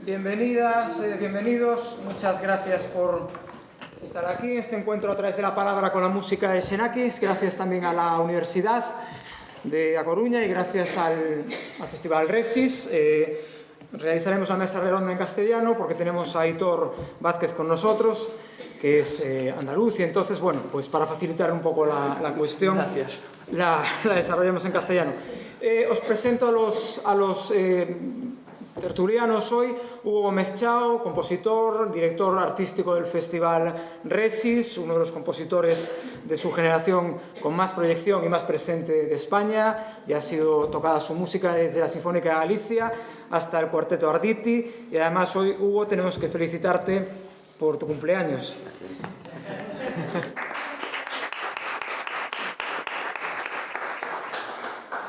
Bienvenidas, bienvenidos. Muchas gracias por estar aquí en este encuentro a través de la palabra con la música de Xenakis. Gracias también a la Universidad de A Coruña y gracias al Festival Resis. Realizaremos la mesa redonda en castellano porque tenemos a Aitor Vázquez con nosotros, que es andaluz, y entonces, bueno, pues para facilitar un poco la cuestión, la desarrollamos en castellano. Os presento a los tertulianos hoy. Hugo Gómez Chao, compositor, director artístico del Festival Resis, uno de los compositores de su generación con más proyección y más presente de España. Ya ha sido tocada su música desde la Sinfónica de Galicia hasta el Cuarteto Arditi, y además hoy, Hugo, tenemos que felicitarte por tu cumpleaños.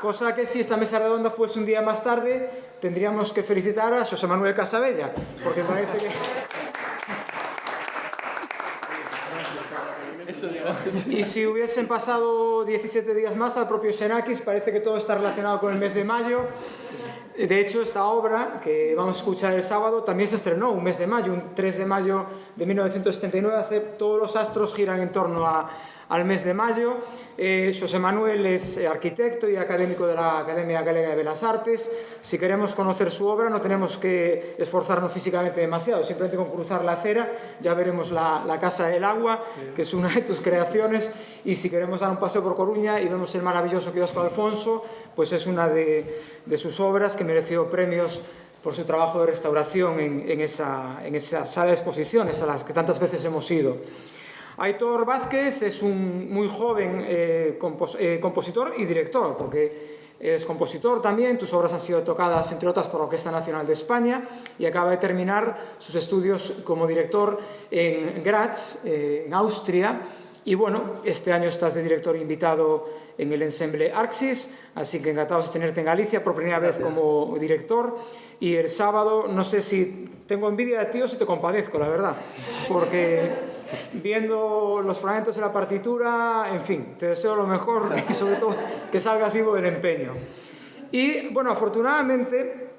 Cosa que si esta mesa redonda fuese un día más tarde, tendríamos que felicitar a Xosé Manuel Casabella, porque parece que... Y si hubiesen pasado 17 días más al propio Xenakis, parece que todo está relacionado con el mes de mayo. De hecho, esta obra que vamos a escuchar el sábado también se estrenó un mes de mayo, un 3 de mayo de 1979. Todos los astros giran en torno al mes de mayo. Xosé Manuel es arquitecto y académico de la Academia Galega de Belas Artes. Si queremos conocer su obra no tenemos que esforzarnos físicamente demasiado, simplemente con cruzar la acera ya veremos la Casa del Agua, que es una de tus creaciones, y si queremos dar un paseo por Coruña y vemos el maravilloso Quiosco Alfonso, pues es una de sus obras que mereció premios por su trabajo de restauración en esa sala de exposiciones a las que tantas veces hemos ido. Aitor Vázquez es un muy joven compositor y director, porque es compositor también. Tus obras han sido tocadas, entre otras, por la Orquesta Nacional de España, y acaba de terminar sus estudios como director en Graz, en Austria. Y bueno, este año estás de director invitado en el ensemble Arxis, así que encantados de tenerte en Galicia por primera vez como director. Y el sábado, no sé si tengo envidia de ti o si te compadezco, la verdad, porque viendo los fragmentos de la partitura, en fin, te deseo lo mejor y sobre todo que salgas vivo del empeño. Y bueno, afortunadamente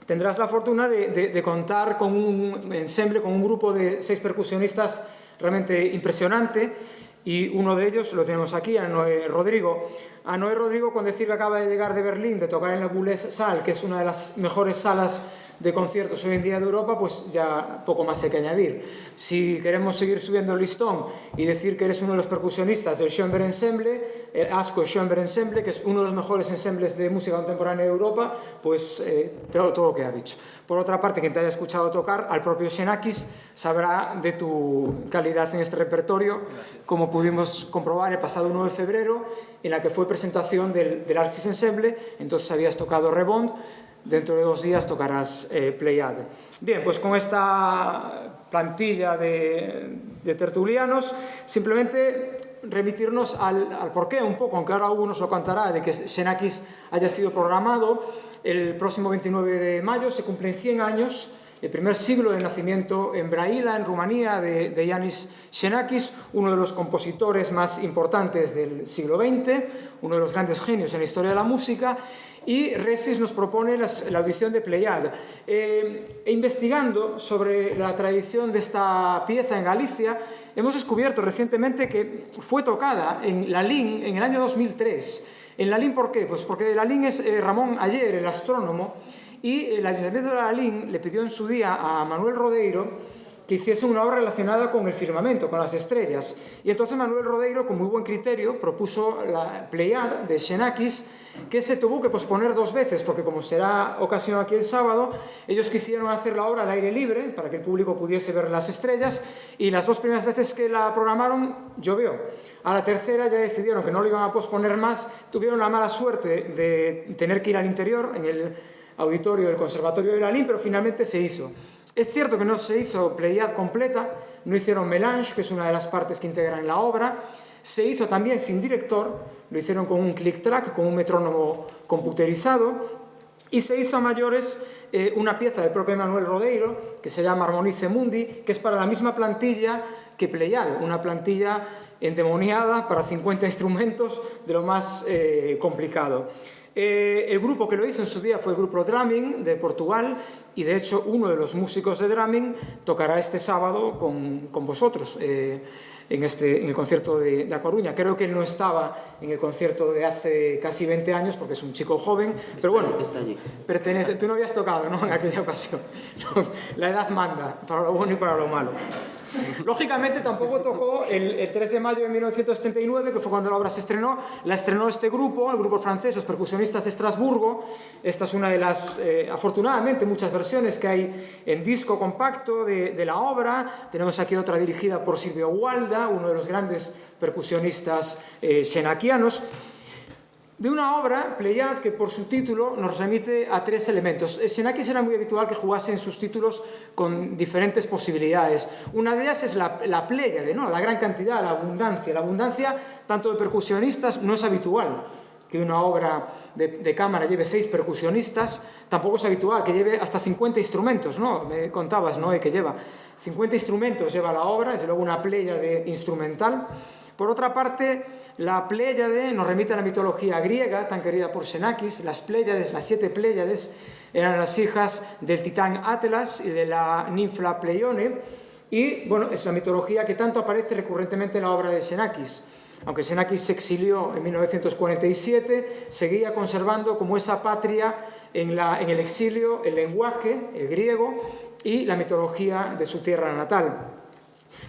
tendrás la fortuna de contar con un ensemble, con un grupo de 6 percusionistas realmente impresionante. Y uno de ellos lo tenemos aquí, a Noé Rodrigo. A Noé Rodrigo, con decir que acaba de llegar de Berlín, de tocar en la Boulez Saal, que es una de las mejores salas de conciertos hoy en día de Europa, pues ya poco más hay que añadir. Si queremos seguir subiendo el listón y decir que eres uno de los percusionistas del Schoenberg Ensemble, el ASCO Schoenberg Ensemble, que es uno de los mejores ensembles de música contemporánea de Europa, pues todo lo que ha dicho. Por otra parte, quien te haya escuchado tocar, al propio Xenakis, sabrá de tu calidad en este repertorio, como pudimos comprobar el pasado 1 de febrero, en la que fue presentación del Arxis Ensemble. Entonces habías tocado Rebond. Dentro de 2 días tocarás Pleiade. Bien, pues con esta plantilla de tertulianos, simplemente remitirnos al porqué un poco, aunque ahora Hugo nos lo contará, de que Xenakis haya sido programado. El próximo 29 de mayo se cumplen 100 años, el primer siglo de nacimiento en Braila, en Rumanía, de Yanis Xenakis, uno de los compositores más importantes del siglo XX, uno de los grandes genios en la historia de la música. Y Resis nos propone la audición de Pleiade. Investigando sobre la tradición de esta pieza en Galicia, hemos descubierto recientemente que fue tocada en Lalín en el año 2003. ¿En Lalín por qué? Pues porque Lalín es Ramón Aller, el astrónomo, y el Ayuntamiento de Lalín le pidió en su día a Manuel Rodeiro que hiciese una obra relacionada con el firmamento, con las estrellas. Y entonces Manuel Rodeiro, con muy buen criterio, propuso la Pleiade de Xenakis, que se tuvo que posponer 2 veces, porque como será ocasión aquí el sábado, ellos quisieron hacer la obra al aire libre, para que el público pudiese ver las estrellas, y las 2 primeras veces que la programaron, llovió. A la tercera ya decidieron que no lo iban a posponer más, tuvieron la mala suerte de tener que ir al interior, en el auditorio del Conservatorio de Lalín, pero finalmente se hizo. Es cierto que no se hizo Pleiade completa, no hicieron Melange, que es una de las partes que integran la obra. Se hizo también sin director, lo hicieron con un click track, con un metrónomo computerizado, y se hizo a mayores una pieza del propio Manuel Rodeiro, que se llama Harmonice Mundi, que es para la misma plantilla que Pleiade, una plantilla endemoniada para 50 instrumentos de lo más complicado. El grupo que lo hizo en su día fue el grupo Drumming de Portugal, y de hecho uno de los músicos de drumming tocará este sábado con vosotros en el concierto de A Coruña. Creo que él no estaba en el concierto de hace casi 20 años porque es un chico joven, pero bueno, está allí. Pertenece, tú no habías tocado, ¿no?, en aquella ocasión. No, la edad manda, para lo bueno y para lo malo. Lógicamente tampoco tocó el 3 de mayo de 1939, que fue cuando la obra se estrenó. La estrenó este grupo, el grupo francés, los percusionistas de Estrasburgo. Esta es una de las, afortunadamente, muchas versiones que hay en disco compacto de la obra. Tenemos aquí otra dirigida por Silvio Gualda, uno de los grandes percusionistas xenaquianos, de una obra, Pléiade, que por su título nos remite a tres elementos. Xenakis era muy habitual que jugase en sus títulos con diferentes posibilidades. Una de ellas es la Pléiade, ¿no?, la gran cantidad, la abundancia. La abundancia, tanto de percusionistas, no es habitual que una obra de cámara lleve 6 percusionistas, tampoco es habitual que lleve hasta 50 instrumentos, ¿no? Me contabas, ¿no?, que lleva 50 instrumentos lleva la obra, es luego una Pléiade instrumental. Por otra parte, la Pléiade nos remite a la mitología griega, tan querida por Xenakis. Las Pléiades, las 7 Pléiades, eran las hijas del titán Atlas y de la ninfa Pleione, y bueno, es la mitología que tanto aparece recurrentemente en la obra de Xenakis. Aunque Xenakis se exilió en 1947, seguía conservando como esa patria en el exilio el lenguaje, el griego, y la mitología de su tierra natal.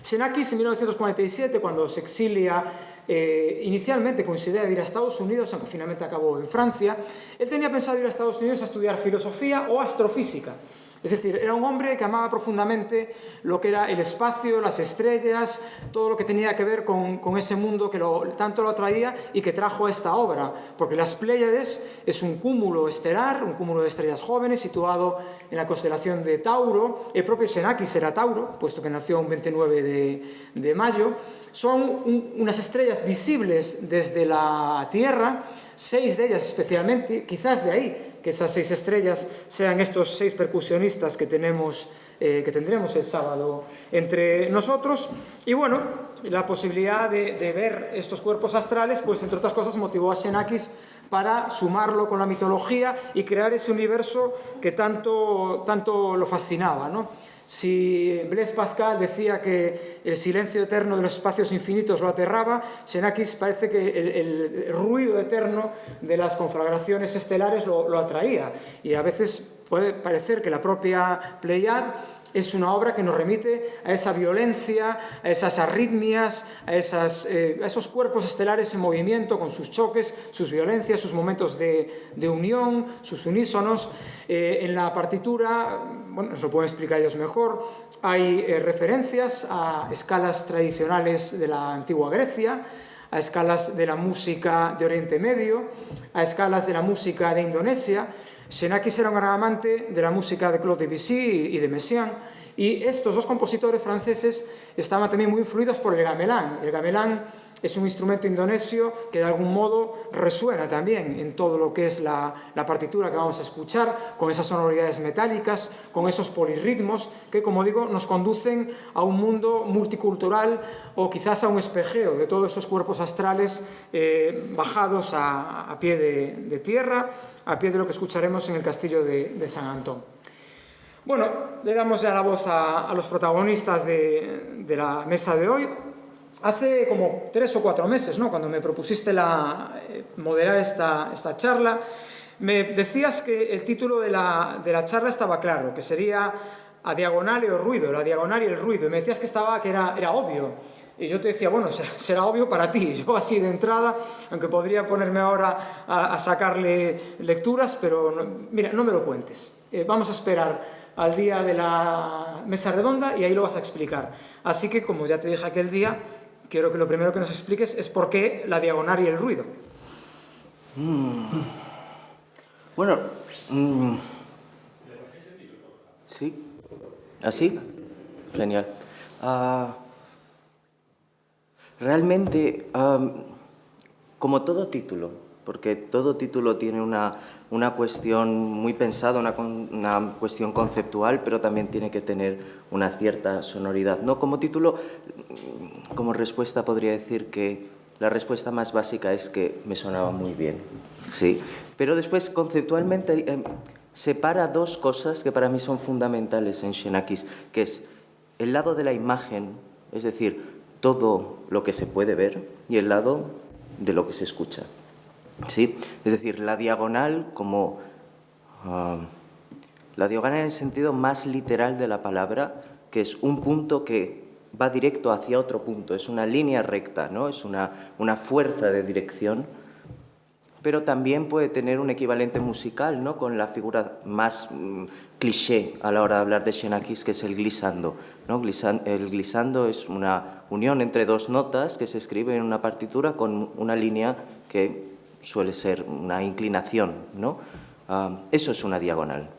Xenakis, en 1947, cuando se exilia, inicialmente con su idea de ir a Estados Unidos, aunque finalmente acabó en Francia, él tenía pensado ir a Estados Unidos a estudiar filosofía o astrofísica. Es decir, era un hombre que amaba profundamente lo que era el espacio, las estrellas, todo lo que tenía que ver con ese mundo que tanto lo atraía y que trajo esta obra, porque las Pléiades es un cúmulo estelar, un cúmulo de estrellas jóvenes situado en la constelación de Tauro. El propio Xenakis era Tauro, puesto que nació un 29 de mayo. Son unas estrellas visibles desde la Tierra, 6 de ellas especialmente, quizás de ahí que esas 6 estrellas sean estos 6 percusionistas que tendremos el sábado entre nosotros. Y bueno, la posibilidad de ver estos cuerpos astrales, pues entre otras cosas motivó a Xenakis para sumarlo con la mitología y crear ese universo que tanto lo fascinaba, ¿no? Si Blaise Pascal decía que el silencio eterno de los espacios infinitos lo aterraba, Xenakis parece que el ruido eterno de las conflagraciones estelares lo atraía. Y a veces puede parecer que la propia Pléiade es una obra que nos remite a esa violencia, a esas arritmias, a esos cuerpos estelares en movimiento, con sus choques, sus violencias, sus momentos de unión, sus unísonos. En la partitura, bueno, nos lo pueden explicar ellos mejor, hay referencias a escalas tradicionales de la antigua Grecia, a escalas de la música de Oriente Medio, a escalas de la música de Indonesia. Xenakis era un gran amante de la música de Claude Debussy y de Messiaen, y estos dos compositores franceses estaban también muy influidos por el gamelán. El gamelán es un instrumento indonesio que de algún modo resuena también en todo lo que es la partitura que vamos a escuchar, con esas sonoridades metálicas, con esos polirritmos que, como digo, nos conducen a un mundo multicultural o quizás a un espejeo de todos esos cuerpos astrales bajados a pie de tierra, a pie de lo que escucharemos en el castillo de San Antón. Bueno, le damos ya la voz a los protagonistas de la mesa de hoy. Hace como 3 o 4 meses, ¿no?, cuando me propusiste moderar esta charla, me decías que el título de la charla estaba claro, que sería A diagonale o ruido, la diagonal y el ruido. Y me decías que era obvio. Y yo te decía, bueno, será obvio para ti. Yo así de entrada, aunque podría ponerme ahora a sacarle lecturas, pero mira, no me lo cuentes. Vamos a esperar al día de la mesa redonda y ahí lo vas a explicar. Así que, como ya te dije aquel día, quiero que lo primero que nos expliques es por qué la diagonal y el ruido. Bueno, sí. ¿Así? Genial. Realmente, como todo título, porque todo título tiene una cuestión muy pensada, una cuestión conceptual, pero también tiene que tener una cierta sonoridad. No, como título, como respuesta podría decir que la respuesta más básica es que me sonaba muy bien, sí. Pero después, conceptualmente, separa dos cosas que para mí son fundamentales en Xenakis, que es el lado de la imagen, es decir, todo lo que se puede ver, y el lado de lo que se escucha. ¿Sí? Es decir, la diagonal como... la diagonal en el sentido más literal de la palabra, que es un punto que va directo hacia otro punto, es una línea recta, ¿no? Es una fuerza de dirección, pero también puede tener un equivalente musical, ¿no? Con la figura más cliché a la hora de hablar de Xenakis, que es el glissando, ¿no? El glissando es una unión entre dos notas que se escribe en una partitura con una línea que suele ser una inclinación, ¿no? Eso es una diagonal.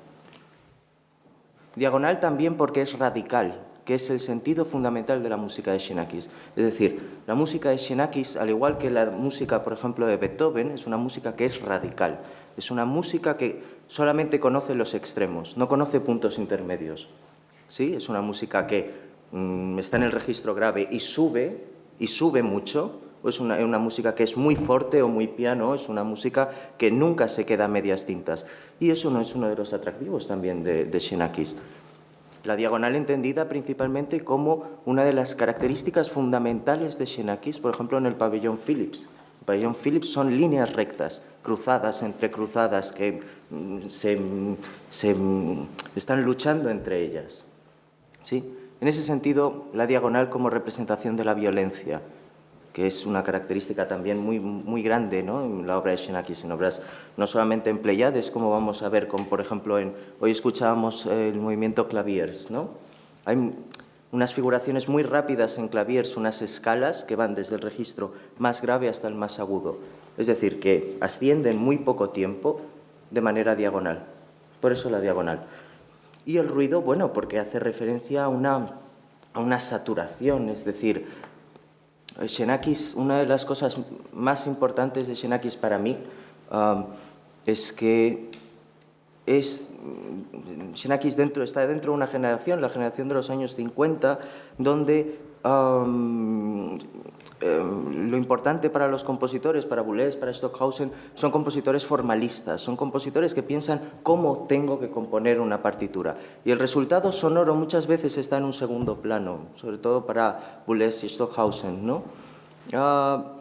Diagonal también porque es radical, que es el sentido fundamental de la música de Xenakis. Es decir, la música de Xenakis, al igual que la música, por ejemplo, de Beethoven, es una música que es radical. Es una música que solamente conoce los extremos, no conoce puntos intermedios. ¿Sí? Es una música que está en el registro grave y sube mucho. O es una música que es muy fuerte o muy piano, es una música que nunca se queda a medias tintas. Y eso no es uno de los atractivos también de Xenakis. La diagonal entendida principalmente como una de las características fundamentales de Xenakis, por ejemplo, en el pabellón Philips. El pabellón Philips son líneas rectas, cruzadas, entrecruzadas, que están luchando entre ellas. ¿Sí? En ese sentido, la diagonal como representación de la violencia, que es una característica también muy grande, ¿no? En la obra de Xenakis, en obras no solamente en Pleiades, como vamos a ver, como por ejemplo hoy escuchábamos el movimiento Claviers, ¿no? Hay unas figuraciones muy rápidas en Claviers, unas escalas que van desde el registro más grave hasta el más agudo, es decir, que ascienden muy poco tiempo de manera diagonal, por eso la diagonal. Y el ruido, bueno, porque hace referencia a una saturación, es decir, Xenakis, una de las cosas más importantes de Xenakis para mí es que Xenakis está dentro de una generación, la generación de los años 50, donde lo importante para los compositores, para Boulez, para Stockhausen, son compositores formalistas, son compositores que piensan cómo tengo que componer una partitura. Y el resultado sonoro muchas veces está en un segundo plano, sobre todo para Boulez y Stockhausen, ¿no?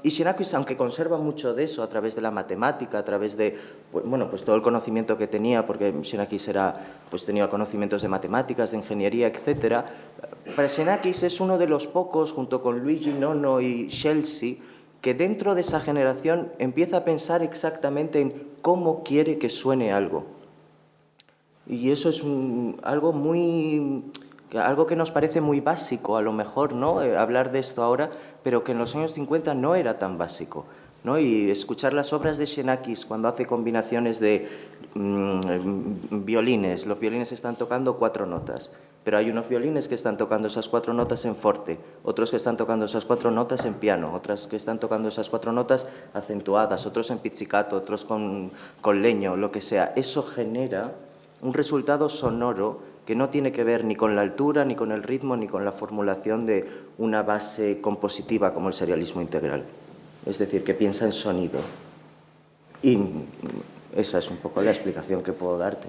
Y Xenakis, aunque conserva mucho de eso a través de la matemática, a través de pues todo el conocimiento que tenía, porque Xenakis tenía conocimientos de matemáticas, de ingeniería, etc. Para Xenakis es uno de los pocos, junto con Luigi Nono y Chelsea, que dentro de esa generación empieza a pensar exactamente en cómo quiere que suene algo. Y eso es algo que nos parece muy básico, a lo mejor, ¿no? Hablar de esto ahora, pero que en los años 50 no era tan básico, ¿no? Y escuchar las obras de Xenakis cuando hace combinaciones de violines. Los violines están tocando 4 notas, pero hay unos violines que están tocando esas 4 notas en forte, otros que están tocando esas 4 notas en piano, otras que están tocando esas 4 notas acentuadas, otros en pizzicato, otros con leño, lo que sea. Eso genera un resultado sonoro que no tiene que ver ni con la altura, ni con el ritmo, ni con la formulación de una base compositiva como el serialismo integral. Es decir, que piensa en sonido. Y esa es un poco la explicación que puedo darte.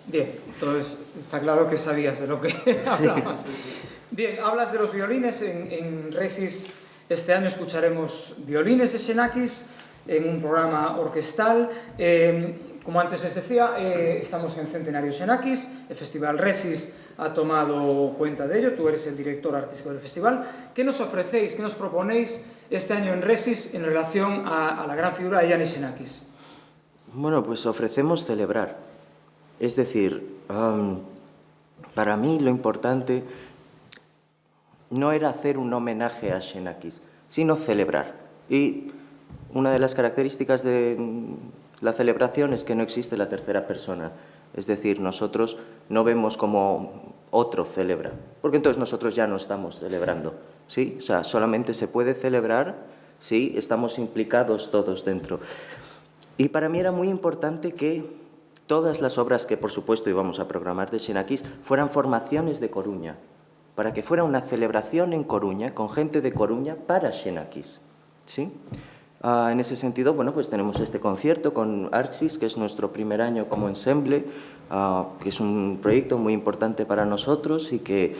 Bien, entonces está claro que sabías de lo que hablabas. Sí. Bien, hablas de los violines. En Resis este año escucharemos violines de Xenakis en un programa orquestal. Como antes les decía, estamos en Centenario Xenakis, el Festival Resis ha tomado cuenta de ello, tú eres el director artístico del festival. ¿Qué nos ofrecéis, qué nos proponéis este año en Resis en relación a la gran figura de Iannis Xenakis? Bueno, pues ofrecemos celebrar. Es decir, para mí lo importante no era hacer un homenaje a Xenakis, sino celebrar. Y una de las características de la celebración es que no existe la tercera persona. Es decir, nosotros no vemos como otro celebra, porque entonces nosotros ya no estamos celebrando, ¿sí? O sea, solamente se puede celebrar si estamos implicados todos dentro. Y para mí era muy importante que todas las obras que, por supuesto, íbamos a programar de Xenakis fueran formaciones de Coruña, para que fuera una celebración en Coruña, con gente de Coruña, para Xenakis, ¿sí? En ese sentido, bueno, pues tenemos este concierto con Arxis, que es nuestro primer año como ensemble, que es un proyecto muy importante para nosotros y que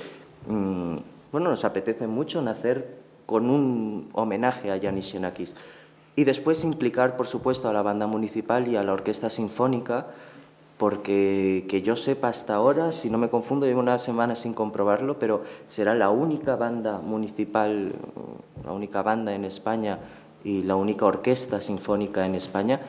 bueno, nos apetece mucho nacer con un homenaje a Yanis Xenakis. Y después implicar, por supuesto, a la banda municipal y a la orquesta sinfónica, porque que yo sepa hasta ahora, si no me confundo, llevo una semana sin comprobarlo, pero será la única banda municipal, la única banda en España y la única orquesta sinfónica en España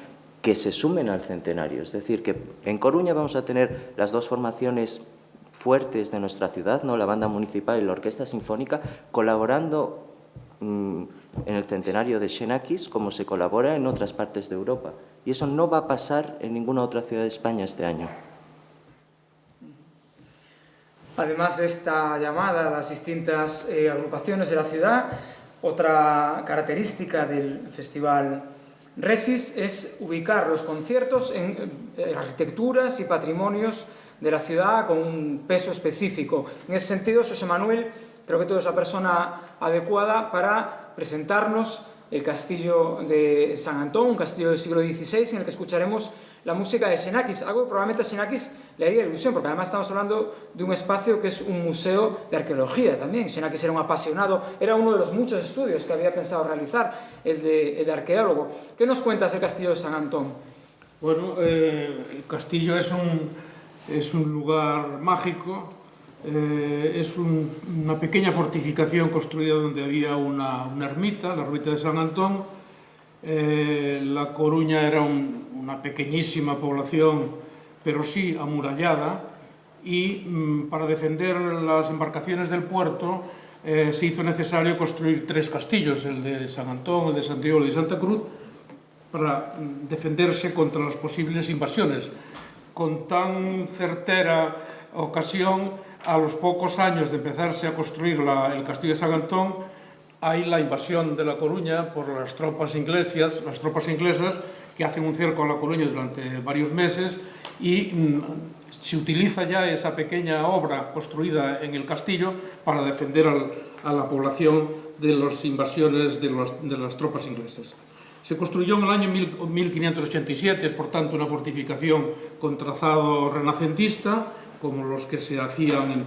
que se sumen al centenario. Es decir, que en Coruña vamos a tener las dos formaciones fuertes de nuestra ciudad, ¿no? La banda municipal y la orquesta sinfónica, colaborando en el centenario de Xenakis como se colabora en otras partes de Europa. Y eso no va a pasar en ninguna otra ciudad de España este año. Además de esta llamada a las distintas agrupaciones de la ciudad, otra característica del Festival Resis es ubicar los conciertos en arquitecturas y patrimonios de la ciudad con un peso específico. En ese sentido, José Manuel, creo que tú eres la persona adecuada para presentarnos el castillo de San Antón, un castillo del siglo XVI en el que escucharemos la música de Xenakis, algo que probablemente a Xenakis le haría ilusión, porque además estamos hablando de un espacio que es un museo de arqueología también. Xenakis era un apasionado, era uno de los muchos estudios que había pensado realizar, el de arqueólogo. ¿Qué nos cuentas del castillo de San Antón? Bueno, el castillo es un lugar mágico, es una pequeña fortificación construida donde había una ermita, la ermita de San Antón. La Coruña era una pequeñísima población, pero sí amurallada, y para defender las embarcaciones del puerto se hizo necesario construir 3 castillos, el de San Antón, el de Santiago y el de Santa Cruz, para defenderse contra las posibles invasiones. Con tan certera ocasión, a los pocos años de empezarse a construir el castillo de San Antón, hay la invasión de La Coruña por las tropas inglesas que hacen un cerco a La Coruña durante varios meses, y se utiliza ya esa pequeña obra construida en el castillo para defender a la población de las invasiones de las tropas inglesas. Se construyó en el año 1587, es por tanto una fortificación con trazado renacentista, como los que se hacían en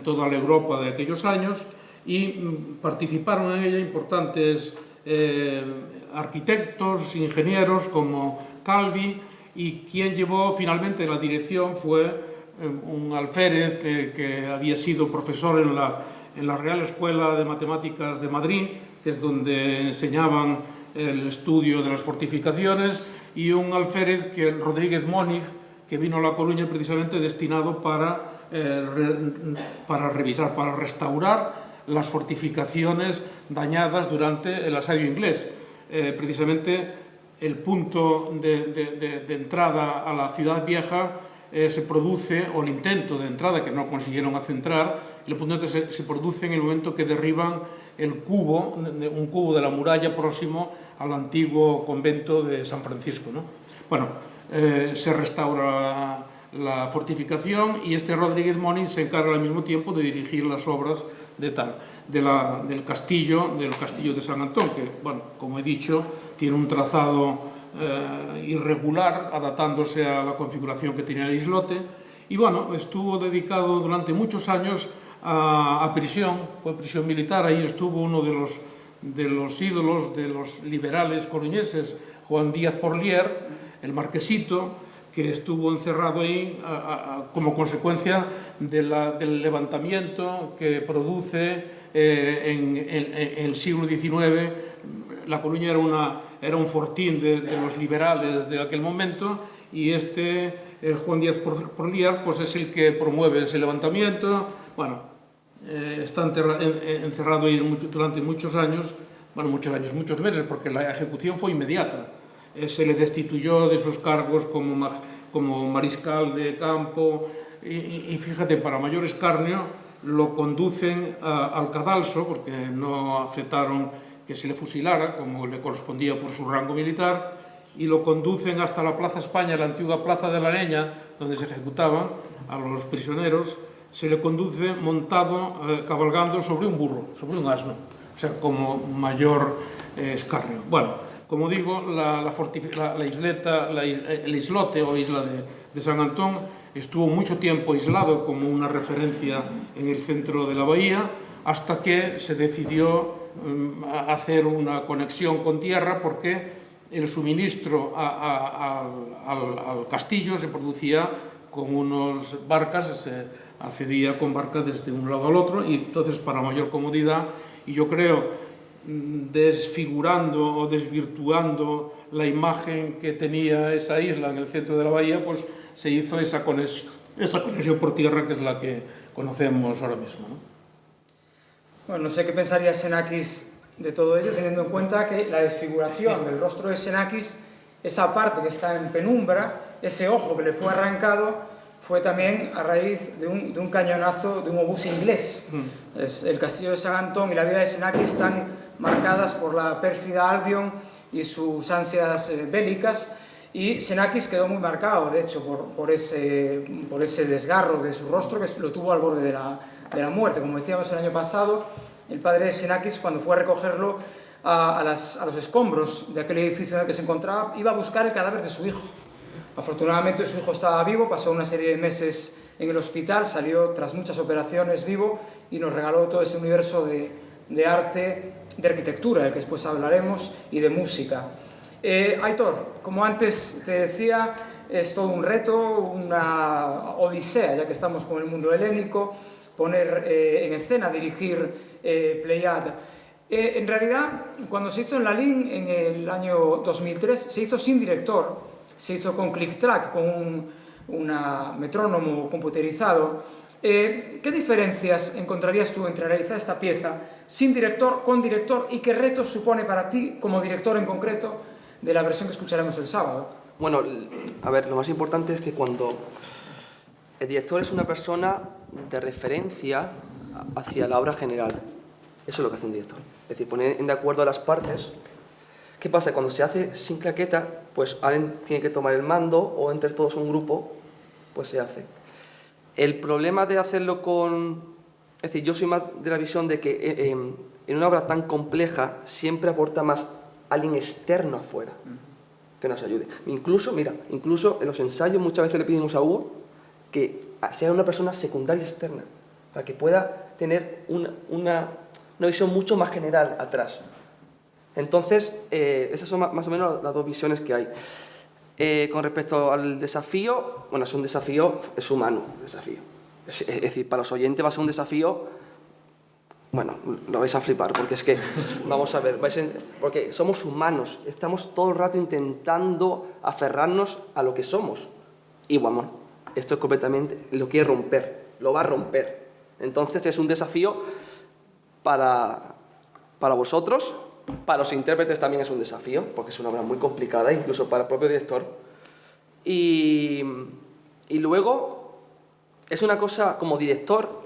toda la Europa de aquellos años, y participaron en ella importantes arquitectos, ingenieros como Calvi, y quien llevó finalmente la dirección fue un alférez que había sido profesor en la Real Escuela de Matemáticas de Madrid, que es donde enseñaban el estudio de las fortificaciones, y un alférez, Rodríguez Moniz, que vino a La Coruña precisamente destinado para revisar, para restaurar las fortificaciones dañadas durante el asedio inglés. Precisamente el punto de entrada a la ciudad vieja se produce, o el intento de entrada que no consiguieron centrar, el punto se produce en el momento que derriban un cubo de la muralla próximo al antiguo convento de San Francisco, ¿no? Bueno, se restaura la fortificación y Rodríguez Moniz se encarga al mismo tiempo de dirigir las obras del castillo de San Antón, que, bueno, como he dicho, tiene un trazado irregular, adaptándose a la configuración que tenía el islote, y bueno, estuvo dedicado durante muchos años a prisión, fue prisión militar. Ahí estuvo uno de los ídolos de los liberales coruñeses, Juan Díaz Porlier, el marquesito, que estuvo encerrado ahí como consecuencia del levantamiento que produce en el siglo XIX. La Coruña era un fortín de los liberales de aquel momento, y Juan Díaz Porlier pues es el que promueve ese levantamiento. Bueno, está encerrado ahí durante muchos meses, porque la ejecución fue inmediata. Se le destituyó de sus cargos como mariscal de campo, y fíjate, para mayor escarnio, lo conducen al cadalso, porque no aceptaron que se le fusilara, como le correspondía por su rango militar, y lo conducen hasta la Plaza España, la antigua Plaza de la Leña, donde se ejecutaban a los prisioneros. Se le conduce montado, cabalgando sobre un burro, sobre un asno, o sea, como mayor escarnio. Bueno, Como digo, el islote o isla de San Antón estuvo mucho tiempo aislado como una referencia en el centro de la bahía, hasta que se decidió hacer una conexión con tierra, porque el suministro al castillo se producía con unas barcas, se accedía con barcas desde un lado al otro, y entonces para mayor comodidad, y yo creo desfigurando o desvirtuando la imagen que tenía esa isla en el centro de la bahía, pues se hizo esa conexión por tierra, que es la que conocemos ahora mismo, ¿no? Bueno, no sé qué pensaría Xenakis de todo ello, teniendo en cuenta que la desfiguración del rostro de Xenakis, esa parte que está en penumbra, ese ojo que le fue arrancado, fue también a raíz de un cañonazo de un obús inglés. El castillo de San Antón y la vida de Xenakis están marcadas por la pérfida Albion y sus ansias bélicas, y Xenakis quedó muy marcado, de hecho, por ese desgarro de su rostro, que lo tuvo al borde de la muerte. Como decíamos el año pasado, el padre de Xenakis, cuando fue a recogerlo a los escombros de aquel edificio en el que se encontraba, iba a buscar el cadáver de su hijo. Afortunadamente su hijo estaba vivo, pasó una serie de meses en el hospital, salió tras muchas operaciones vivo y nos regaló todo ese universo de arte, de arquitectura, del que después hablaremos, y de música. Aitor, como antes te decía, es todo un reto, una odisea, ya que estamos con el mundo helénico, poner en escena, dirigir Pleiad. En realidad, cuando se hizo en la LIN en el año 2003, se hizo sin director, se hizo con click-track, con un metrónomo computerizado. ¿Qué diferencias encontrarías tú entre realizar esta pieza sin director, con director, y qué retos supone para ti, como director en concreto, de la versión que escucharemos el sábado? Bueno, a ver, lo más importante es que cuando el director es una persona de referencia hacia la obra general, eso es lo que hace un director. Es decir, poner de acuerdo a las partes. ¿Qué pasa? Cuando se hace sin claqueta, pues alguien tiene que tomar el mando, o entre todos un grupo, pues se hace. El problema de hacerlo es decir, yo soy más de la visión de que en una obra tan compleja siempre aporta más alguien externo afuera que nos ayude. Incluso en los ensayos muchas veces le pedimos a Hugo que sea una persona secundaria externa, para que pueda tener una visión mucho más general atrás. Entonces, esas son más o menos las dos visiones que hay. Con respecto al desafío, bueno, es un desafío, es humano el desafío. Es decir, para los oyentes va a ser un desafío, bueno, lo vais a flipar, porque es que, vamos a ver, porque somos humanos, estamos todo el rato intentando aferrarnos a lo que somos. Y bueno, esto es completamente, lo quiere romper, lo va a romper. Entonces es un desafío para vosotros. Para los intérpretes también es un desafío, porque es una obra muy complicada, incluso para el propio director. Y luego, es una cosa, como director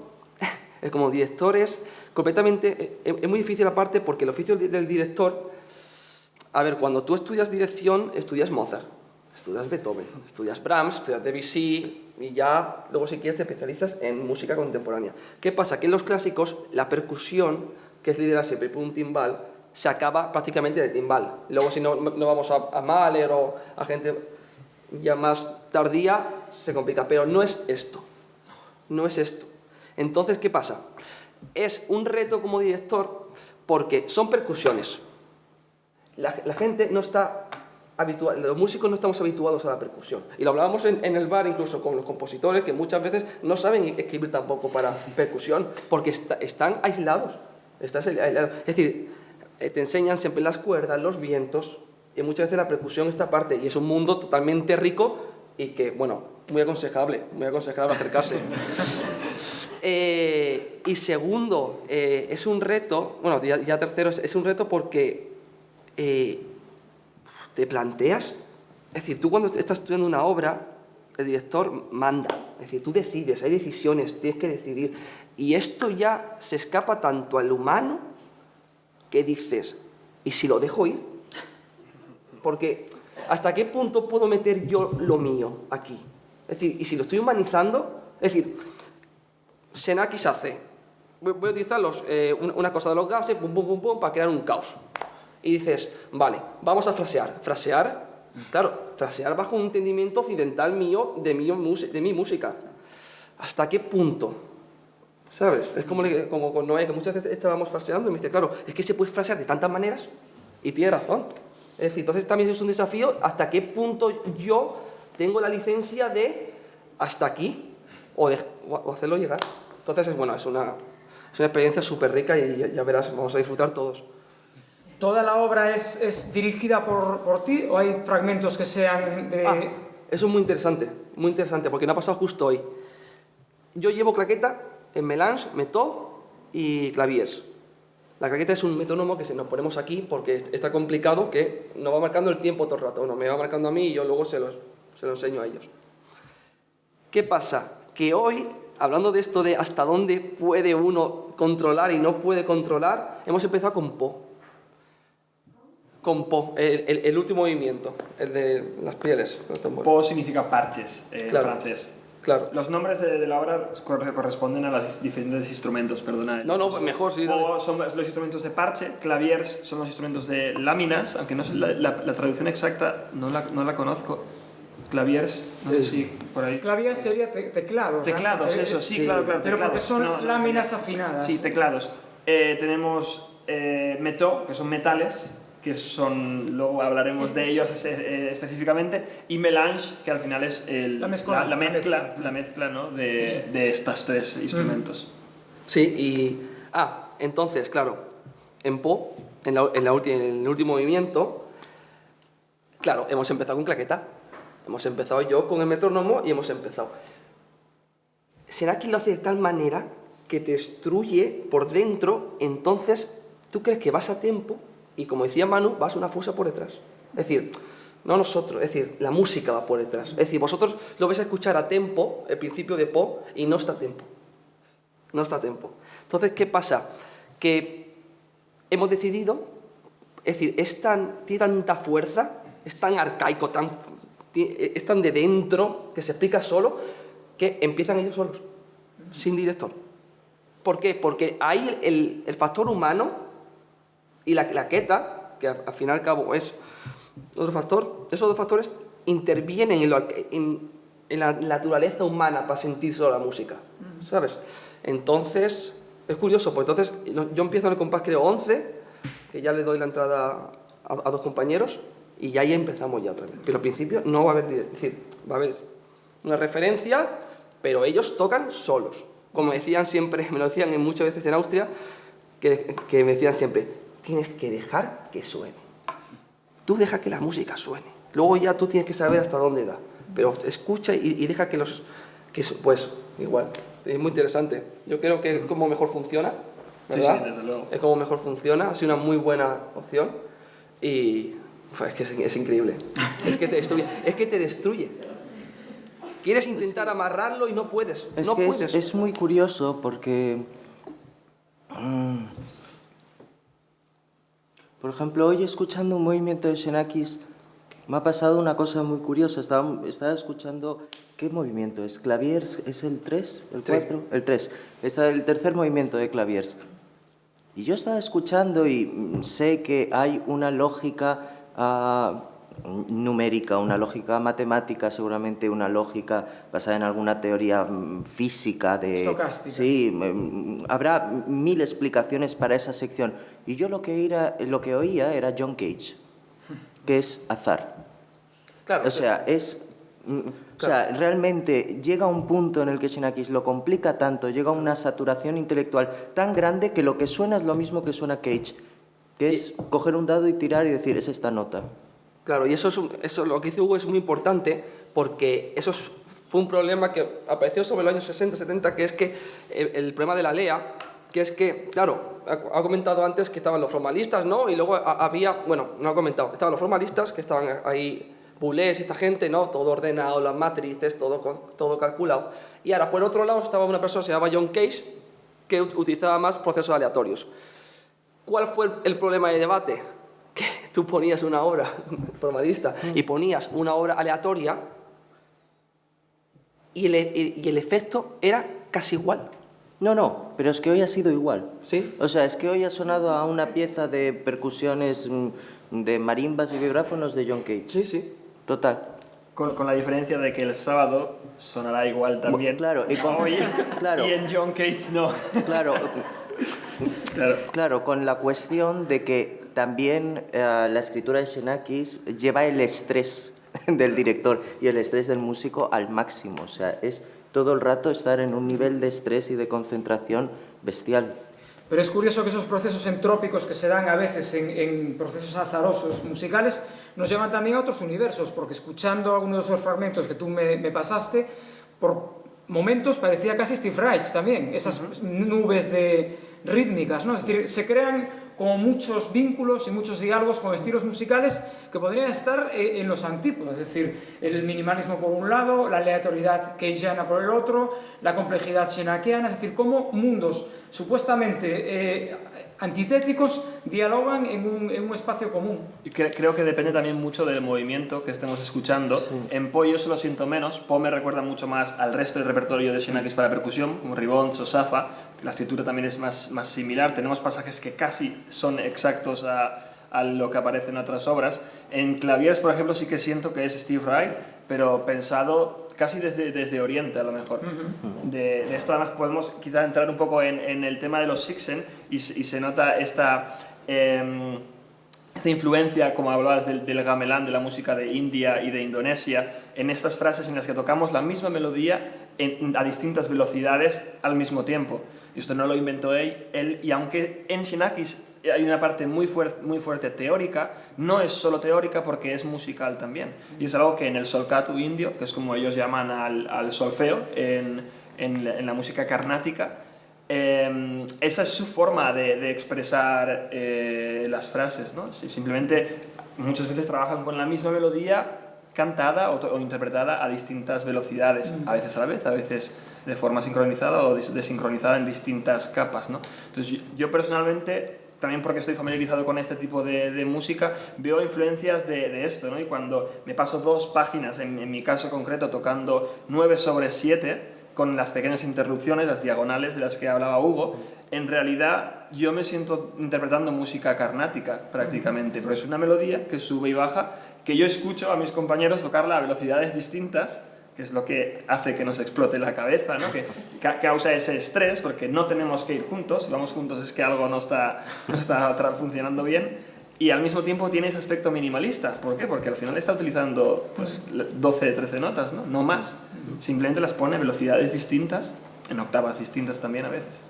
es completamente, es muy difícil aparte, porque el oficio del director, a ver, cuando tú estudias dirección, estudias Mozart, estudias Beethoven, estudias Brahms, estudias Debussy, y ya luego si quieres te especializas en música contemporánea. ¿Qué pasa? Que en los clásicos la percusión, que es liderada siempre por un timbal, se acaba prácticamente de timbal. Luego si no vamos a Mahler o a gente ya más tardía, se complica. Pero no es esto. No es esto. Entonces, ¿qué pasa? Es un reto como director porque son percusiones. La gente no está habituada, los músicos no estamos habituados a la percusión. Y lo hablábamos en el bar incluso con los compositores, que muchas veces no saben escribir tampoco para percusión porque están aislados. Es decir, te enseñan siempre las cuerdas, los vientos, y muchas veces la percusión está aparte, y es un mundo totalmente rico y que, bueno, muy aconsejable acercarse. Y segundo, es un reto, bueno, ya tercero, es un reto porque te planteas, es decir, tú cuando estás estudiando una obra, el director manda, es decir, tú decides, hay decisiones, tienes que decidir, y esto ya se escapa tanto al humano que dices, ¿y si lo dejo ir? Porque ¿hasta qué punto puedo meter yo lo mío aquí? Es decir, ¿y si lo estoy humanizando? Es decir, Xenakis hace, voy a utilizar una cosa de los gases, pum, pum, pum, pum, para crear un caos. Y dices, vale, vamos a frasear. Frasear, claro, frasear bajo un entendimiento occidental mío de mi música. ¿Hasta qué punto? ¿Sabes? Es como con Noé, que muchas veces estábamos fraseando y me dice, claro, es que se puede frasear de tantas maneras y tiene razón. Es decir, entonces también es un desafío hasta qué punto yo tengo la licencia de hasta aquí o hacerlo llegar. Entonces, bueno, es una experiencia súper rica y ya verás, vamos a disfrutar todos. ¿Toda la obra es dirigida por ti o hay fragmentos que sean de...? Eso es muy interesante, porque me ha pasado justo hoy. Yo llevo claqueta en melange, métaux y claviers. La claqueta es un metrónomo que nos ponemos aquí porque está complicado, que nos va marcando el tiempo todo el rato. Bueno, me va marcando a mí y yo luego se lo enseño a ellos. ¿Qué pasa? Que hoy, hablando de esto de hasta dónde puede uno controlar y no puede controlar, hemos empezado con Po. Con Po, el último movimiento, el de las pieles. Po significa parches en francés. Claro. Los nombres de la obra corresponden a los diferentes instrumentos, perdona. No, mejor, sí. Po son los instrumentos de parche, claviers son los instrumentos de láminas, aunque no sé la traducción exacta, no la conozco. Claviers, no sé si por ahí. Clavier sería teclados. Teclados, ¿no? Eso, sí, claro. Pero teclados. porque son láminas afinadas. Sí, teclados. Tenemos métaux, que son metales, que son, luego hablaremos de ellos específicamente, y mélange, que al final es la mezcla, ¿no? de estos tres instrumentos. Sí, y... entonces, claro, en Po, en el último movimiento, claro, hemos empezado con claqueta. Hemos empezado yo con el metrónomo y hemos empezado. Xenakis lo hace de tal manera que te destruye por dentro, entonces tú crees que vas a tempo y, como decía Manu, vas una fusa por detrás. Es decir, no nosotros, es decir, la música va por detrás. Es decir, vosotros lo vais a escuchar a tempo, el principio de Po, y no está a tempo. No está a tempo. Entonces, ¿qué pasa? Que hemos decidido, es decir, tiene tanta fuerza, es tan arcaico, es tan de dentro, que se explica solo, que empiezan ellos solos, sin director. ¿Por qué? Porque ahí el factor humano y la claqueta, que al fin y al cabo es otro factor, esos dos factores intervienen en la naturaleza humana para sentir solo la música, ¿sabes? Entonces, es curioso, pues entonces yo empiezo en el compás creo 11, que ya le doy la entrada a dos compañeros, y ya ahí empezamos ya otra vez. Pero al principio no va a haber, es decir, va a haber una referencia, pero ellos tocan solos. Como decían siempre, me lo decían muchas veces en Austria, que me decían siempre, tienes que dejar que suene. Tú deja que la música suene. Luego ya tú tienes que saber hasta dónde da. Pero escucha y deja pues, igual. Es muy interesante. Yo creo que es como mejor funciona, ¿verdad? Sí, desde luego. Es como mejor funciona, ha sido una muy buena opción y... es que es increíble. Es que te destruye. Quieres intentar amarrarlo y no puedes. Es muy curioso porque... por ejemplo, hoy escuchando un movimiento de Xenakis me ha pasado una cosa muy curiosa. Estaba escuchando... ¿Qué movimiento es? ¿Claviers? ¿Es el 3? ¿El 4? El 3. Es el tercer movimiento de Claviers. Y yo estaba escuchando y sé que hay una lógica... numérica, una lógica matemática, seguramente una lógica basada en alguna teoría física de... Estocástica. Sí, habrá mil explicaciones para esa sección. Y yo lo que oía era John Cage, que es azar. Claro, o sea, realmente llega a un punto en el que Xenakis lo complica tanto, llega a una saturación intelectual tan grande que lo que suena es lo mismo que suena Cage, que es coger un dado y tirar y decir, es esta nota. Claro, y eso lo que dice Hugo es muy importante porque fue un problema que apareció sobre los años 60, 70, que es que el problema de la LEA, que es que, claro, ha comentado antes que estaban los formalistas, ¿no? Y luego había, bueno, no ha comentado, estaban los formalistas, que estaban ahí, Boulez y esta gente, ¿no? Todo ordenado, las matrices, todo calculado. Y ahora, por otro lado, estaba una persona que se llamaba John Cage, que utilizaba más procesos aleatorios. ¿Cuál fue el problema de debate? Que tú ponías una obra formalista y ponías una obra aleatoria y el efecto era casi igual. No, pero es que hoy ha sido igual. ¿Sí? O sea, es que hoy ha sonado a una pieza de percusiones de marimbas y vibráfonos de John Cage. Sí. Total. Con la diferencia de que el sábado sonará igual también. Claro, y con, Hoy, claro, y en John Cage no. Claro, con la cuestión de que también la escritura de Xenakis lleva el estrés del director y el estrés del músico al máximo. O sea, es todo el rato estar en un nivel de estrés y de concentración bestial. Pero es curioso que esos procesos entrópicos que se dan a veces en procesos azarosos musicales nos llevan también a otros universos, porque escuchando algunos de esos fragmentos que tú me pasaste, por momentos parecía casi Steve Reich también, esas nubes de rítmicas, ¿no? Es decir, se crean como muchos vínculos y muchos diálogos con estilos musicales que podrían estar en los antípodas, es decir, el minimalismo por un lado, la aleatoriedad keynesiana por el otro, la complejidad schenakiana, es decir, cómo mundos supuestamente antitéticos dialogan en un espacio común. Y creo que depende también mucho del movimiento que estemos escuchando. Sí. En Po yo se lo siento menos. Po me recuerda mucho más al resto del repertorio de Xenakis para percusión, como Ribons o Safa. La escritura también es más similar. Tenemos pasajes que casi son exactos a lo que aparece en otras obras. En Claviers, por ejemplo, sí que siento que es Steve Reich, pero pensado casi desde Oriente, a lo mejor. De esto además podemos quizá entrar un poco en el tema de los Sixen y se nota esta influencia, como hablabas del gamelán, de la música de India y de Indonesia, en estas frases en las que tocamos la misma melodía a distintas velocidades al mismo tiempo. Y esto no lo inventó él, y aunque en Xenakis hay una parte muy fuerte teórica, no es solo teórica porque es musical también. Y es algo que en el solcatu indio, que es como ellos llaman al solfeo en la música carnática, esa es su forma de expresar las frases, ¿no? Simplemente muchas veces trabajan con la misma melodía cantada o interpretada a distintas velocidades, a veces a la vez, a veces de forma sincronizada o desincronizada en distintas capas, ¿no? Entonces yo personalmente, también porque estoy familiarizado con este tipo de música, veo influencias de esto, ¿no? Y cuando me paso 2 páginas, en mi caso concreto, tocando 9/7, con las pequeñas interrupciones, las diagonales de las que hablaba Hugo, en realidad yo me siento interpretando música carnática prácticamente, pero es una melodía que sube y baja, que yo escucho a mis compañeros tocarla a velocidades distintas, que es lo que hace que nos explote la cabeza, ¿no? Que causa ese estrés, porque no tenemos que ir juntos, si vamos juntos es que algo no está funcionando bien, y al mismo tiempo tiene ese aspecto minimalista. ¿Por qué? Porque al final está utilizando pues, 12, 13 notas, ¿no? No más. Simplemente las pone a velocidades distintas, en octavas distintas también a veces.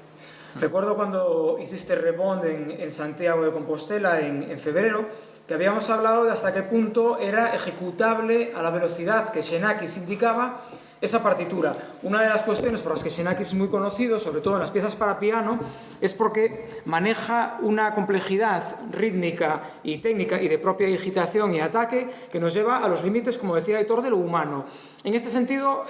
Recuerdo cuando hiciste Rebond en Santiago de Compostela en febrero, que habíamos hablado de hasta qué punto era ejecutable a la velocidad que Xenakis indicaba esa partitura. Una de las cuestiones por las que Xenakis es muy conocido, sobre todo en las piezas para piano, es porque maneja una complejidad rítmica y técnica y de propia digitación y ataque que nos lleva a los límites, como decía Aitor, de lo humano. En este sentido,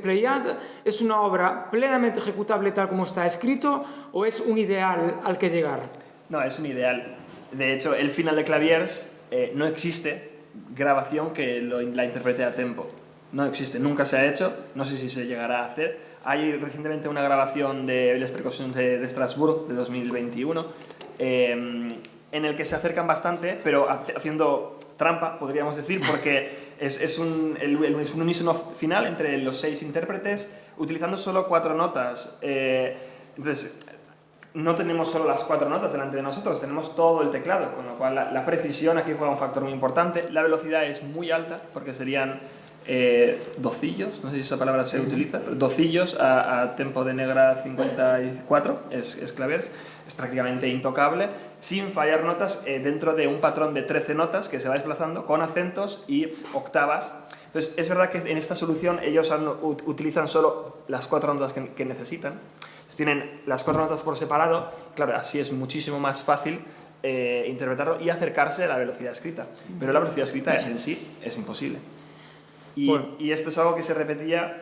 Pleiad es una obra plenamente ejecutable tal como está escrito, ¿o es un ideal al que llegar? No, es un ideal. De hecho, el final de Claviers no existe grabación que la interprete a tempo. No existe, nunca se ha hecho, no sé si se llegará a hacer. Hay recientemente una grabación de Les Percussions de Estrasburgo de 2021 en el que se acercan bastante, pero haciendo trampa, podríamos decir, porque es un unísono final entre los 6 intérpretes utilizando solo 4 notas. Entonces, no tenemos solo las 4 notas delante de nosotros, tenemos todo el teclado, con lo cual la precisión aquí juega un factor muy importante. La velocidad es muy alta, porque serían docillos, no sé si esa palabra se utiliza, pero docillos a tempo de negra 54, es Claviers, es prácticamente intocable, sin fallar notas dentro de un patrón de 13 notas que se va desplazando con acentos y octavas. Entonces, es verdad que en esta solución ellos utilizan solo las 4 notas que necesitan. Entonces, tienen las 4 notas por separado, claro, así es muchísimo más fácil interpretarlo y acercarse a la velocidad escrita, pero la velocidad escrita en sí es imposible. Y esto es algo que se repetía,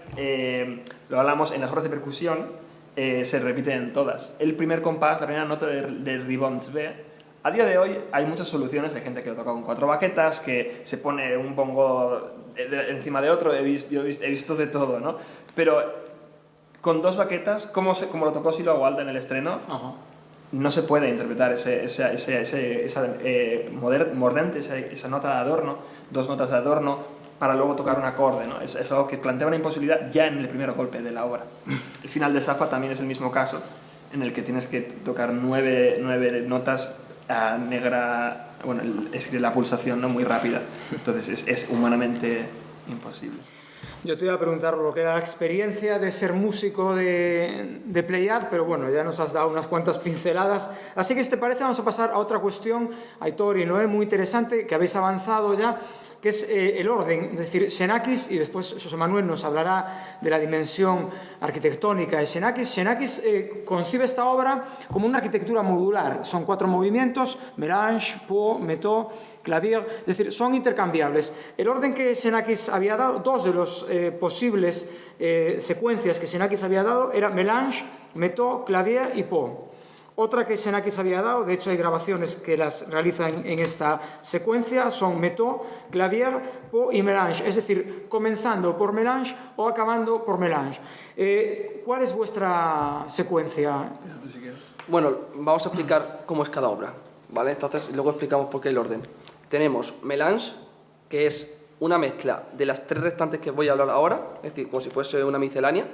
lo hablamos en las obras de percusión, se repite en todas. El primer compás, la primera nota de Ribons B, a día de hoy hay muchas soluciones, hay gente que lo toca con 4 baquetas, que se pone un bongo encima de otro, he visto de todo, ¿no? Pero con 2 baquetas, como lo tocó Silo Agualda en el estreno, no se puede interpretar esa mordente, esa nota de adorno, 2 notas de adorno, para luego tocar un acorde, ¿no? Es algo que plantea una imposibilidad ya en el primer golpe de la obra. El final de Safa también es el mismo caso, en el que tienes que tocar 9 notas a negra, bueno, es la pulsación, ¿no?, muy rápida, entonces es humanamente imposible. Yo te iba a preguntar lo que era la experiencia de ser músico de Pléiad, pero bueno, ya nos has dado unas cuantas pinceladas. Así que, si te parece, vamos a pasar a otra cuestión, Aitor y Noé, muy interesante, que habéis avanzado ya, que es el orden. Es decir, Xenakis, y después José Manuel nos hablará de la dimensión arquitectónica de Xenakis. Xenakis concibe esta obra como una arquitectura modular. Son 4 movimientos: mélange, pont, méthode, clavier, es decir, son intercambiables. El orden que Xenakis había dado, 2 de los posibles secuencias que Xenakis había dado, era mélange, méthode, clavier y pont. Otra que Xenakis había dado, de hecho hay grabaciones que las realizan en esta secuencia, son méthode, clavier, pont y mélange, es decir, comenzando por mélange o acabando por mélange. ¿Cuál es vuestra secuencia? Bueno, vamos a explicar cómo es cada obra, ¿vale? Entonces, luego explicamos por qué el orden. Tenemos mélange, que es una mezcla de las 3 restantes que voy a hablar ahora, es decir, como si fuese una miscelánea.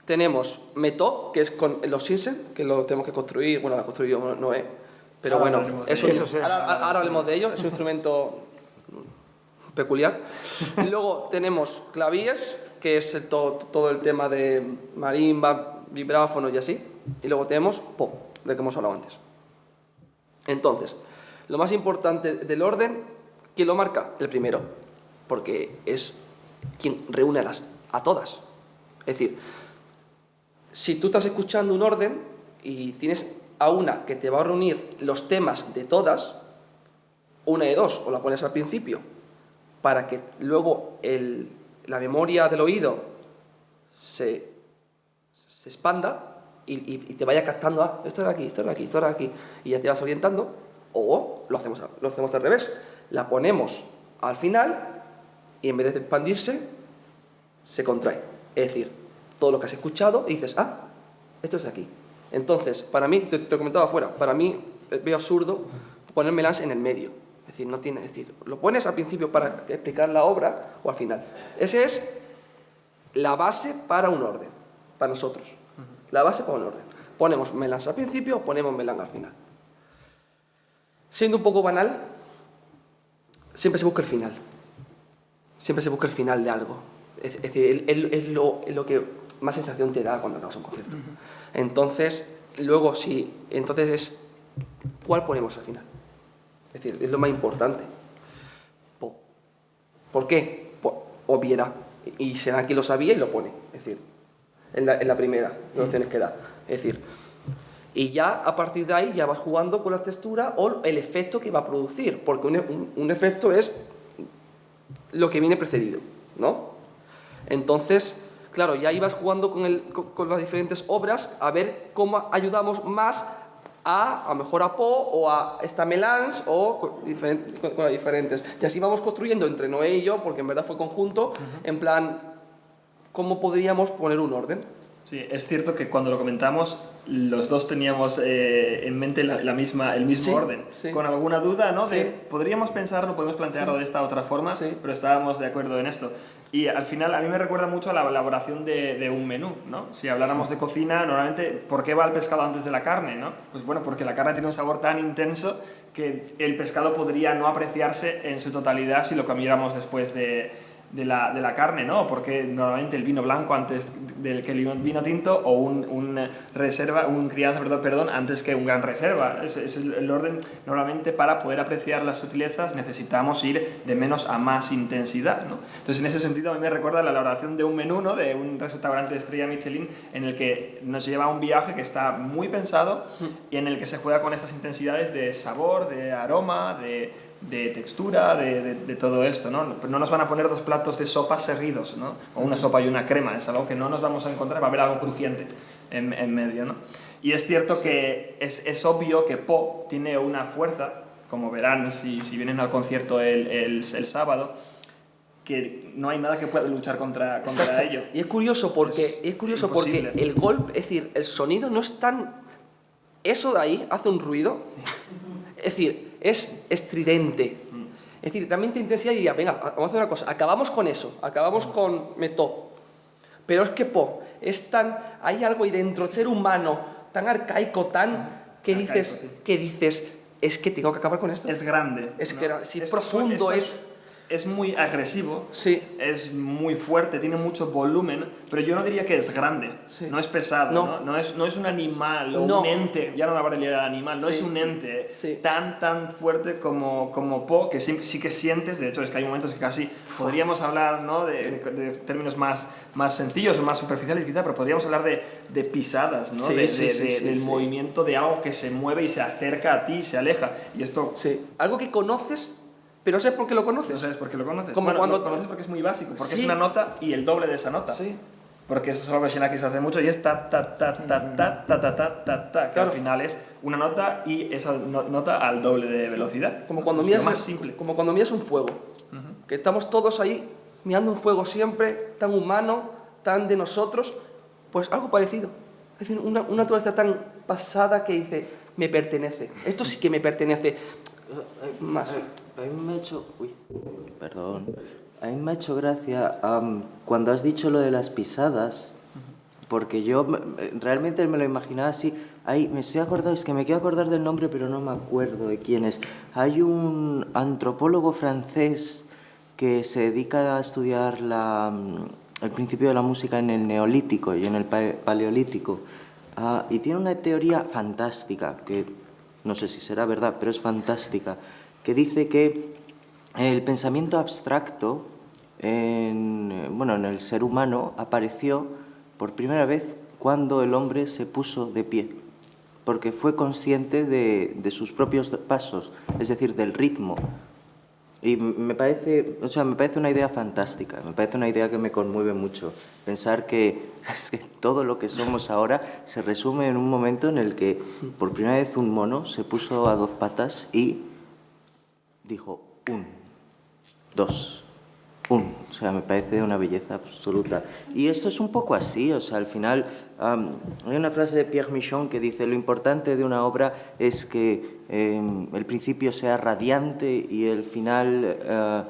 Tenemos méthode, que es con los Sinsen, que lo tenemos que construir, bueno, la construyó Noé, pero bueno, ahora hablemos de ello, es un instrumento peculiar. Y luego tenemos clavíes, que es todo el tema de marimba, vibráfono y así. Y luego tenemos pop, del que hemos hablado antes. Entonces, lo más importante del orden, ¿quién lo marca? El primero, porque es quien reúne a todas. Es decir, si tú estás escuchando un orden y tienes a una que te va a reunir los temas de todas, una de 2, o la pones al principio, para que luego la memoria del oído se expanda y te vaya captando, esto era aquí, esto era aquí, esto era aquí, y ya te vas orientando, o lo hacemos al revés, la ponemos al final y en vez de expandirse, se contrae. Es decir, todo lo que has escuchado y dices, esto es de aquí. Entonces, para mí, te lo comentaba afuera, para mí veo absurdo poner mélange en el medio. Es decir, lo pones al principio para explicar la obra o al final. Esa es la base para un orden, para nosotros. La base para un orden. Ponemos mélange al principio, ponemos mélange al final. Siendo un poco banal, siempre se busca el final. Siempre se busca el final de algo. Es decir, es lo que más sensación te da cuando acabas un concierto. Entonces, luego entonces ¿cuál ponemos al final? Es decir, es lo más importante. ¿Por qué? Por obviedad. Y Xenakis lo sabía y lo pone. Es decir, en la primera de las opciones que da. Es decir, y ya a partir de ahí ya vas jugando con la textura o el efecto que va a producir. Porque un efecto es lo que viene precedido, ¿no? Entonces, claro, ya ibas jugando con las diferentes obras a ver cómo ayudamos más a lo mejor a Po o a esta Melange o con las diferentes. Y así vamos construyendo entre Noé y yo, porque en verdad fue conjunto, en plan, ¿cómo podríamos poner un orden? Sí, es cierto que cuando lo comentamos, los dos teníamos en mente el mismo orden. Sí. Con alguna duda, ¿no? Sí. Podríamos pensarlo, podemos plantearlo de esta otra forma, pero estábamos de acuerdo en esto. Y al final, a mí me recuerda mucho a la elaboración de un menú, ¿no? Si habláramos de cocina, normalmente, ¿por qué va el pescado antes de la carne, no? Pues bueno, porque la carne tiene un sabor tan intenso que el pescado podría no apreciarse en su totalidad si lo comiéramos después de la carne, ¿no? Porque normalmente el vino blanco antes del que el vino tinto o un crianza, perdón, antes que un gran reserva. Es el orden. Normalmente para poder apreciar las sutilezas necesitamos ir de menos a más intensidad, ¿no? Entonces en ese sentido a mí me recuerda la elaboración de un menú, ¿no? De un restaurante de estrella Michelin en el que nos lleva a un viaje que está muy pensado y en el que se juega con estas intensidades de sabor, de aroma, de textura, de todo esto, ¿no? No nos van a poner 2 platos de sopa seguidos, ¿no? O una sopa y una crema, es algo que no nos vamos a encontrar, va a haber algo crujiente en medio, ¿no? Y es cierto que es obvio que Po tiene una fuerza, como verán si vienen al concierto el sábado, que no hay nada que pueda luchar contra ello. Y es curioso porque el golpe, es decir, el sonido no es tan... Eso de ahí hace un ruido, es decir, es estridente. Es decir, realmente intensidad diría, venga, vamos a hacer una cosa, acabamos con eso, acabamos con Metó. Pero es que hay algo ahí dentro, el ser humano, tan arcaico, que dices, es que tengo que acabar con esto. Es grande. Es que es profundo, es muy agresivo, sí. Es muy fuerte, tiene mucho volumen, pero yo no diría que es grande, sí. No es pesado, no es un animal o un ente, ya no la variedad de animal, no sí. es un ente sí. tan fuerte como Po, que sí que sientes, de hecho es que hay momentos que casi podríamos hablar, ¿no? de términos más sencillos o más superficiales quizá, pero podríamos hablar de pisadas, ¿no? Sí, del movimiento de algo que se mueve y se acerca a ti y se aleja, y esto... Sí. Algo que conoces, pero no sabes por qué lo conoces. No sabes por qué lo conoces. Como bueno, cuando... lo conoces porque es muy básico, porque sí. es una nota y el doble de esa nota. Sí. Porque eso es algo que Xenakis hace mucho y es ta, que al final es una nota y esa nota al doble de velocidad. Como cuando miras un fuego, que estamos todos ahí mirando un fuego siempre, tan humano, tan de nosotros, pues algo parecido. Es decir, una naturaleza tan pasada que dice, me pertenece. Esto sí que me pertenece. Más. A mí me ha hecho... A mí me ha hecho gracia cuando has dicho lo de las pisadas, porque yo realmente me lo imaginaba así. Me quiero acordar del nombre, pero no me acuerdo de quién es. Hay un antropólogo francés que se dedica a estudiar el principio de la música en el Neolítico y en el Paleolítico. Y tiene una teoría fantástica, que no sé si será verdad, pero es fantástica, que dice que el pensamiento abstracto en el ser humano apareció por primera vez cuando el hombre se puso de pie, porque fue consciente de sus propios pasos, es decir, del ritmo. Y me parece una idea fantástica, me parece una idea que me conmueve mucho. Pensar que todo lo que somos ahora se resume en un momento en el que por primera vez un mono se puso a dos patas y dijo 1, 2, 1. O sea, me parece una belleza absoluta. Y esto es un poco así, o sea, al final hay una frase de Pierre Michon que dice: lo importante de una obra es que el principio sea radiante y el final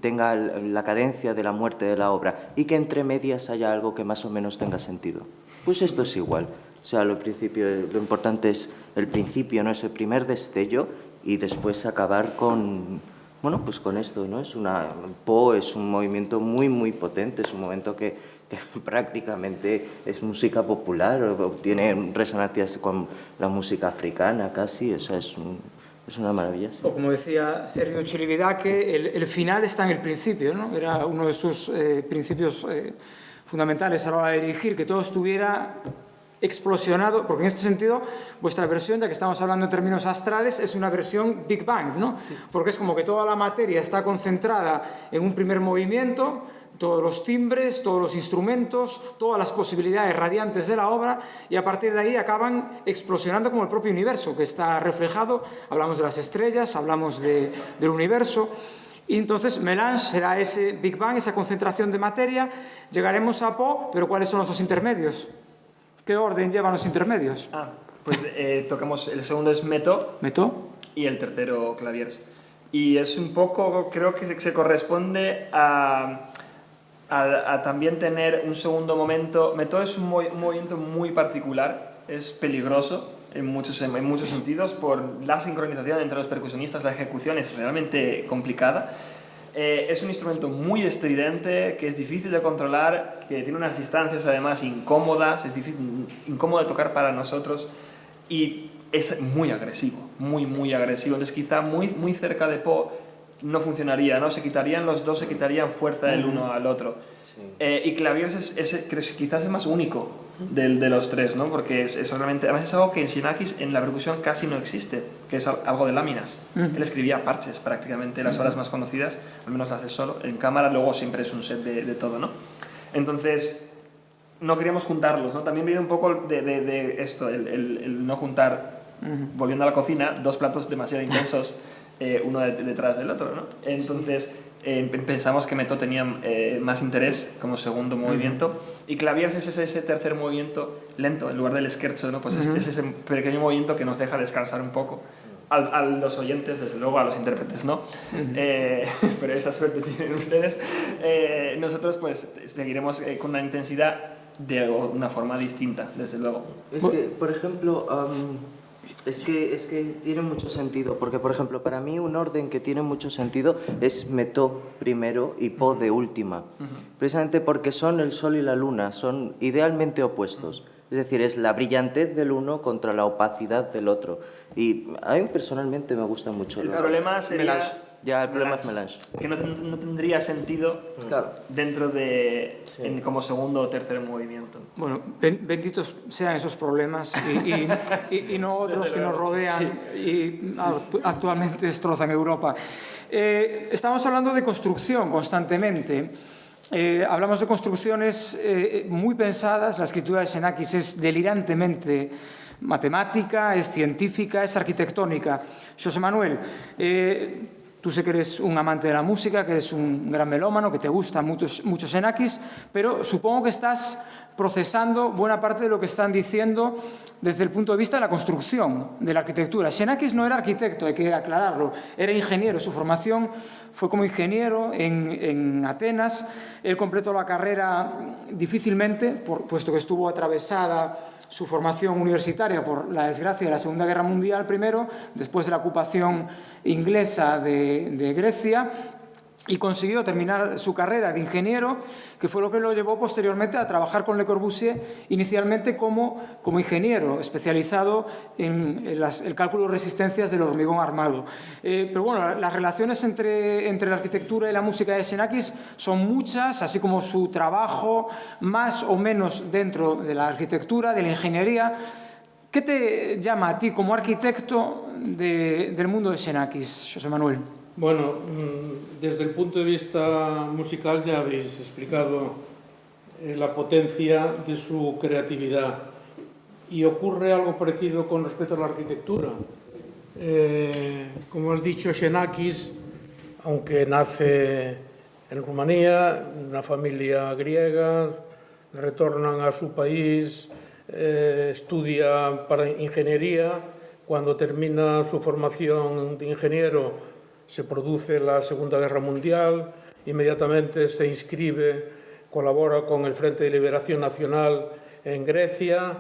tenga la cadencia de la muerte de la obra, y que entre medias haya algo que más o menos tenga sentido. Pues esto es igual. O sea, lo importante es el principio, no es el primer destello, y después acabar con esto, ¿no? Po es un movimiento muy, muy potente, es un momento que prácticamente es música popular, o tiene resonancias con la música africana casi, o sea, es una maravilla. Sí. O como decía Sergio Chirividaque, el final está en el principio, ¿no? Era uno de sus principios fundamentales a la hora de dirigir, que todo estuviera explosionado, porque en este sentido vuestra versión, ya que estamos hablando en términos astrales, es una versión Big Bang, ¿no? Sí. Porque es como que toda la materia está concentrada en un primer movimiento, todos los timbres, todos los instrumentos, todas las posibilidades radiantes de la obra, y a partir de ahí acaban explosionando como el propio universo, que está reflejado. Hablamos de las estrellas, hablamos del universo. Y entonces Melange será ese Big Bang, esa concentración de materia. Llegaremos a Po, pero ¿cuáles son los intermedios? ¿Qué orden llevan los intermedios? Pues tocamos, el segundo es Metó. ¿Metó? Y el tercero Claviers. Y es un poco, creo que se corresponde a también tener un segundo momento. Metó es un movimiento muy particular, es peligroso en muchos sentidos por la sincronización entre los percusionistas, la ejecución es realmente complicada. Es un instrumento muy estridente, que es difícil de controlar, que tiene unas distancias además incómodas, es incómodo de tocar para nosotros, y es muy agresivo, muy agresivo. Entonces quizá muy cerca de Po no funcionaría, ¿no? Los dos se quitarían fuerza el uno al otro. Sí. Y Claviers quizás es más único de los tres, ¿no? Porque es realmente, además es algo que en Xenakis en la percusión casi no existe, que es algo de láminas. Él escribía parches prácticamente, las obras más conocidas, al menos las de solo, en cámara, luego siempre es un set de todo, ¿no? Entonces no queríamos juntarlos, ¿no? También viene un poco de esto, el no juntar, volviendo a la cocina, dos platos demasiado intensos, uno detrás del otro, ¿no? Entonces pensamos que Metó tenía más interés como segundo movimiento, y Claviers es ese tercer movimiento lento, en lugar del scherzo, ¿no? Pues es ese pequeño movimiento que nos deja descansar un poco. A los oyentes, desde luego, a los intérpretes, ¿no? Pero esa suerte tienen ustedes. Nosotros pues seguiremos con una intensidad de una forma distinta, desde luego. Es que, por ejemplo, es que tiene mucho sentido, porque, por ejemplo, para mí un orden que tiene mucho sentido es Metó primero y Po de última, precisamente porque son el sol y la luna, son idealmente opuestos. Es decir, es la brillantez del uno contra la opacidad del otro. Y a mí personalmente me gusta mucho. El problema sería... Ya, el problema es melange. Que no tendría sentido dentro de... como segundo o tercer movimiento. Bueno, benditos sean esos problemas y no otros que nos rodean y actualmente destrozan Europa. Estamos hablando de construcción constantemente. Hablamos de construcciones muy pensadas. La escritura de Xenakis es delirantemente matemática, es científica, es arquitectónica. José Manuel, tú sé que eres un amante de la música, que eres un gran melómano, que te gusta mucho Xenakis, pero supongo que estás procesando buena parte de lo que están diciendo desde el punto de vista de la construcción, de la arquitectura. Xenakis no era arquitecto, hay que aclararlo, era ingeniero. Su formación fue como ingeniero en Atenas. Él completó la carrera difícilmente, puesto que estuvo atravesada su formación universitaria por la desgracia de la Segunda Guerra Mundial primero, después de la ocupación inglesa de Grecia, y consiguió terminar su carrera de ingeniero, que fue lo que lo llevó posteriormente a trabajar con Le Corbusier, inicialmente como ingeniero, especializado en el cálculo de resistencias del hormigón armado. Pero bueno, las relaciones entre la arquitectura y la música de Xenakis son muchas, así como su trabajo más o menos dentro de la arquitectura, de la ingeniería. ¿Qué te llama a ti como arquitecto del mundo de Xenakis, José Manuel? Bueno, desde el punto de vista musical ya habéis explicado la potencia de su creatividad, y ocurre algo parecido con respecto a la arquitectura. Como has dicho, Xenakis, aunque nace en Rumanía, una familia griega, retornan a su país, estudia para ingeniería. Cuando termina su formación de ingeniero, se produce la Segunda Guerra Mundial, inmediatamente se inscribe, colabora con el Frente de Liberación Nacional en Grecia,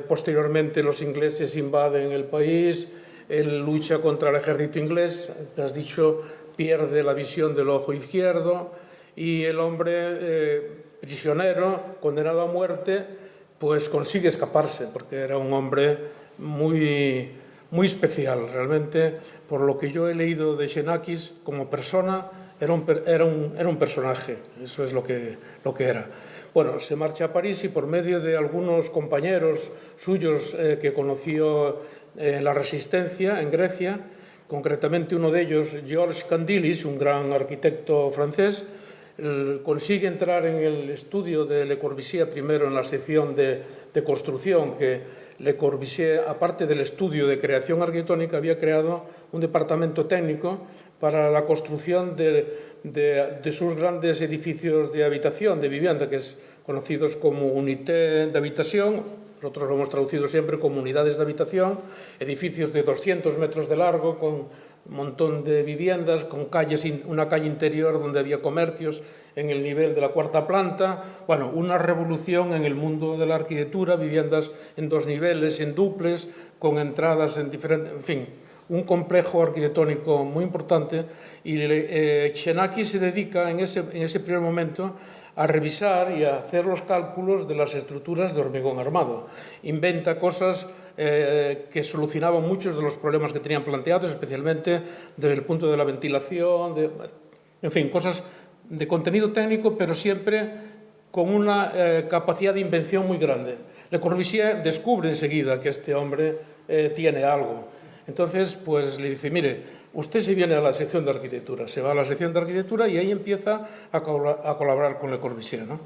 posteriormente los ingleses invaden el país, él lucha contra el ejército inglés, has dicho, pierde la visión del ojo izquierdo, y el hombre prisionero, condenado a muerte, pues consigue escaparse, porque era un hombre muy especial, realmente. Por lo que yo he leído de Xenakis, como persona, era un personaje, eso es lo que era. Bueno, se marcha a París y por medio de algunos compañeros suyos que conoció en la Resistencia, en Grecia, concretamente uno de ellos, Georges Candilis, un gran arquitecto francés, consigue entrar en el estudio de Le Corbusier, primero en la sección de construcción, que Le Corbusier, aparte del estudio de creación arquitectónica, había creado un departamento técnico para la construcción de sus grandes edificios de habitación, de vivienda, que es conocidos como unité de habitación. Nosotros lo hemos traducido siempre como unidades de habitación, edificios de 200 metros de largo, con un montón de viviendas, con calles, una calle interior donde había comercios en el nivel de la cuarta planta. Bueno, una revolución en el mundo de la arquitectura, viviendas en dos niveles, en duples, con entradas en diferentes... En fin, un complejo arquitectónico muy importante, y Xenakis se dedica en ese primer momento a revisar y a hacer los cálculos de las estructuras de hormigón armado. Inventa cosas que solucionaban muchos de los problemas que tenían planteados, especialmente desde el punto de la ventilación, en fin, cosas de contenido técnico, pero siempre con una capacidad de invención muy grande. Le Corbusier descubre enseguida que este hombre tiene algo. Entonces, pues le dice, mire, usted se viene a la sección de arquitectura, se va a la sección de arquitectura y ahí empieza a colaborar con Le Corbusier, ¿no?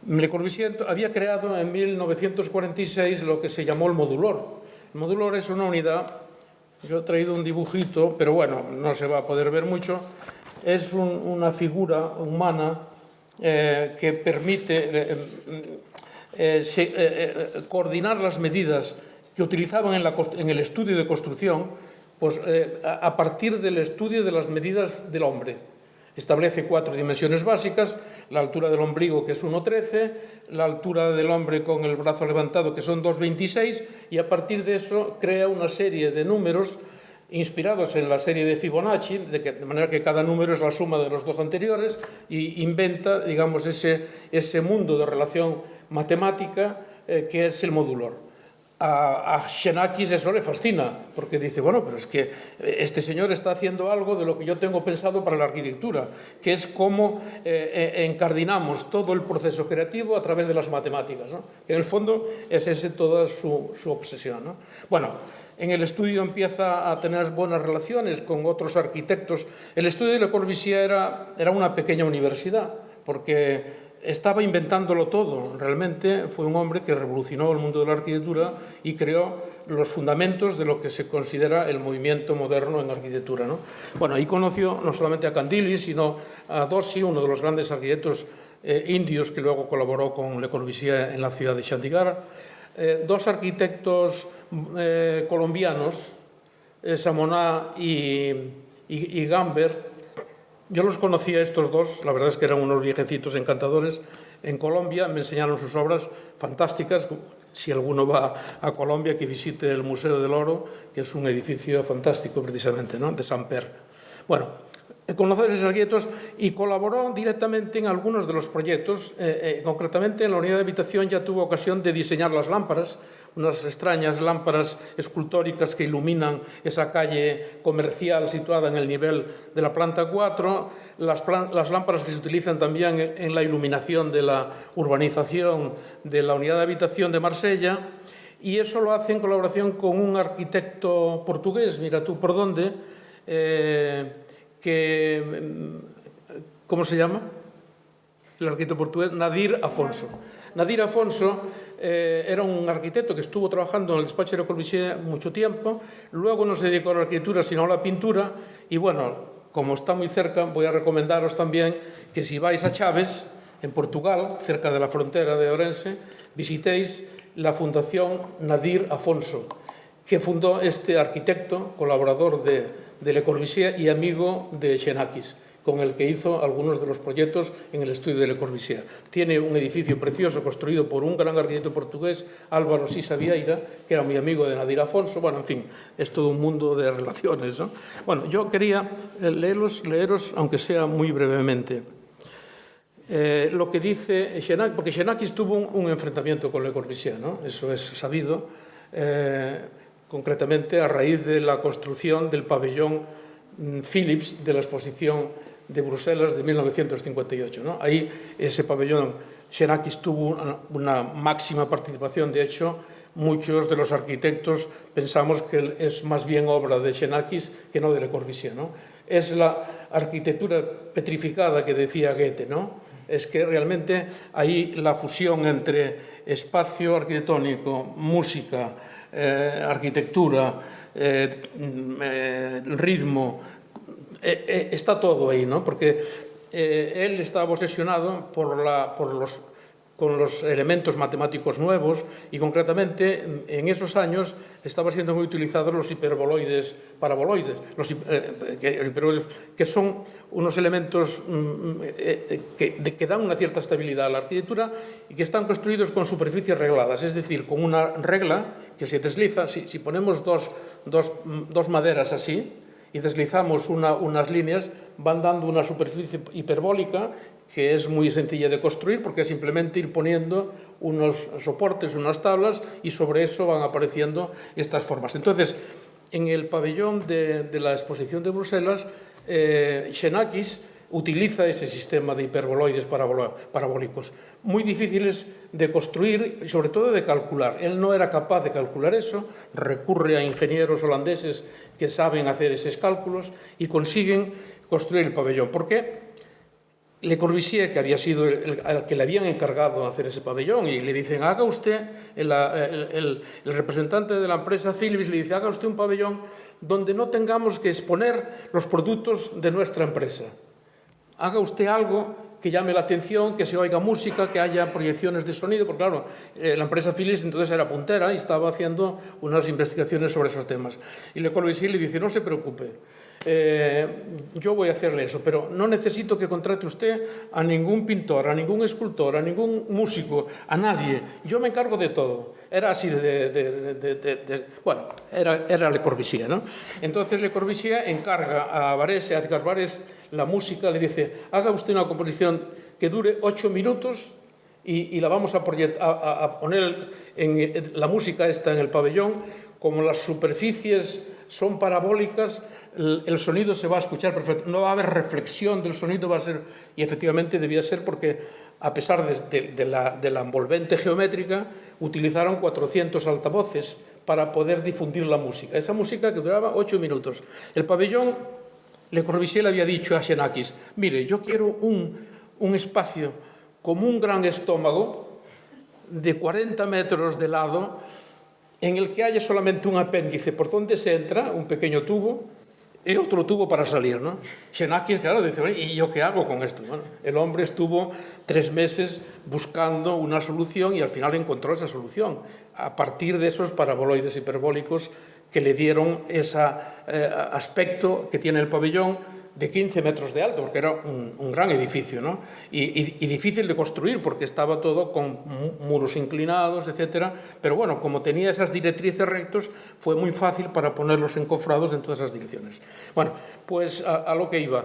Le Corbusier había creado en 1946 lo que se llamó el modulor. El modulor es una unidad, yo he traído un dibujito, pero bueno, no se va a poder ver mucho, es una figura humana que permite coordinar las medidas que utilizaban en el estudio de construcción, pues, a partir del estudio de las medidas del hombre. Establece 4 dimensiones básicas: la altura del ombligo, que es 1,13, la altura del hombre con el brazo levantado, que son 2,26, y a partir de eso crea una serie de números inspirados en la serie de Fibonacci, de manera que cada número es la suma de los 2 anteriores, y inventa, digamos, ese mundo de relación matemática que es el modulor. A Xenakis eso le fascina, porque dice, bueno, pero es que este señor está haciendo algo de lo que yo tengo pensado para la arquitectura, que es cómo encardinamos todo el proceso creativo a través de las matemáticas, ¿no? En el fondo es esa toda su obsesión, ¿no? Bueno, en el estudio empieza a tener buenas relaciones con otros arquitectos. El estudio de Le Corbusier era una pequeña universidad, porque estaba inventándolo todo. Realmente fue un hombre que revolucionó el mundo de la arquitectura y creó los fundamentos de lo que se considera el movimiento moderno en arquitectura, ¿no? Bueno, ahí conoció no solamente a Candili, sino a Dossi, uno de los grandes arquitectos indios que luego colaboró con Le Corbusier en la ciudad de Chandigarh. 2 arquitectos colombianos, Samoná y Gamber. Yo los conocí a estos 2, la verdad es que eran unos viejecitos encantadores. En Colombia me enseñaron sus obras fantásticas. Si alguno va a Colombia, que visite el Museo del Oro, que es un edificio fantástico precisamente, ¿no?, de Samper. Bueno, conoció a esos arquitectos y colaboró directamente en algunos de los proyectos. Concretamente, en la unidad de habitación ya tuvo ocasión de diseñar las lámparas, unas extrañas lámparas escultóricas que iluminan esa calle comercial situada en el nivel de la planta 4, las lámparas que se utilizan también en la iluminación de la urbanización de la unidad de habitación de Marsella, y eso lo hace en colaboración con un arquitecto portugués, mira tú por dónde, ¿cómo se llama? El arquitecto portugués, Nadir Afonso. Nadir Afonso era un arquitecto que estuvo trabajando en el despacho de Le Corbusier mucho tiempo, luego no se dedicó a la arquitectura sino a la pintura, y bueno, como está muy cerca, voy a recomendaros también que si vais a Chaves, en Portugal, cerca de la frontera de Ourense, visitéis la Fundación Nadir Afonso, que fundó este arquitecto, colaborador de Le Corbusier y amigo de Xenakis, con el que hizo algunos de los proyectos en el estudio de Le Corbusier. Tiene un edificio precioso construido por un gran arquitecto portugués, Álvaro Sisa Vieira, que era muy amigo de Nadir Afonso. Bueno, en fin, es todo un mundo de relaciones, ¿no? Bueno, yo quería leeros, aunque sea muy brevemente, lo que dice Xenakis, porque Xenakis tuvo un enfrentamiento con Le Corbusier, ¿no? Eso es sabido, concretamente a raíz de la construcción del pabellón Philips de la exposición de Bruselas de 1958, ¿no? Ahí ese pabellón Xenakis tuvo una máxima participación. De hecho, muchos de los arquitectos pensamos que es más bien obra de Xenakis que no de Le Corbusier, ¿no? Es la arquitectura petrificada que decía Goethe, ¿no? Es que realmente ahí la fusión entre espacio arquitectónico, música, arquitectura, ritmo, está todo ahí, ¿no? Porque él estaba obsesionado con los elementos matemáticos nuevos, y concretamente en esos años estaban siendo muy utilizados los hiperboloides paraboloides, que son unos elementos que dan una cierta estabilidad a la arquitectura y que están construidos con superficies regladas, es decir, con una regla que se desliza. Si ponemos dos maderas así y deslizamos unas líneas, van dando una superficie hiperbólica que es muy sencilla de construir, porque es simplemente ir poniendo unos soportes, unas tablas, y sobre eso van apareciendo estas formas. Entonces, en el pabellón de la exposición de Bruselas, Xenakis utiliza ese sistema de hiperboloides parabólicos, muy difíciles de construir y sobre todo de calcular. Él no era capaz de calcular eso, recurre a ingenieros holandeses que saben hacer esos cálculos y consiguen construir el pabellón. ¿Por qué? Le Corbusier, que había sido el que le habían encargado de hacer ese pabellón, y le dicen, haga usted, el representante de la empresa Philips le dice, haga usted un pabellón donde no tengamos que exponer los productos de nuestra empresa. haga usted algo que llame la atención, que se oiga música, que haya proyecciones de sonido, porque claro, la empresa Philips entonces era puntera y estaba haciendo unas investigaciones sobre esos temas. Y Le Corbusier le dice, no se preocupe, yo voy a hacerle eso, pero no necesito que contrate usted a ningún pintor, a ningún escultor, a ningún músico, a nadie, yo me encargo de todo. Era así bueno, era Le Corbusier, ¿no? Entonces Le Corbusier encarga a Barés, a Edgar Varèse, la música, le dice, haga usted una composición que dure 8 minutos y la vamos a poner la música esta en el pabellón, como las superficies son parabólicas, el sonido se va a escuchar perfecto, no va a haber reflexión del sonido, va a ser, y efectivamente debía ser porque a pesar de la envolvente geométrica, utilizaron 400 altavoces para poder difundir la música. Esa música que duraba 8 minutos. El pabellón, Le Corbusier le había dicho a Xenakis, mire, yo quiero un espacio como un gran estómago de 40 metros de lado en el que haya solamente un apéndice por donde se entra, un pequeño tubo, y otro tubo para salir, ¿no? Xenakis, claro, dice, ¿y yo qué hago con esto? Bueno, el hombre estuvo 3 meses buscando una solución y al final encontró esa solución, a partir de esos paraboloides hiperbólicos que le dieron ese aspecto que tiene el pabellón de 15 metros de alto, porque era un gran edificio, ¿no? Y difícil de construir, porque estaba todo con muros inclinados, etcétera. Pero bueno, como tenía esas directrices rectos, fue muy fácil para ponerlos encofrados en todas esas direcciones. Bueno, pues a lo que iba.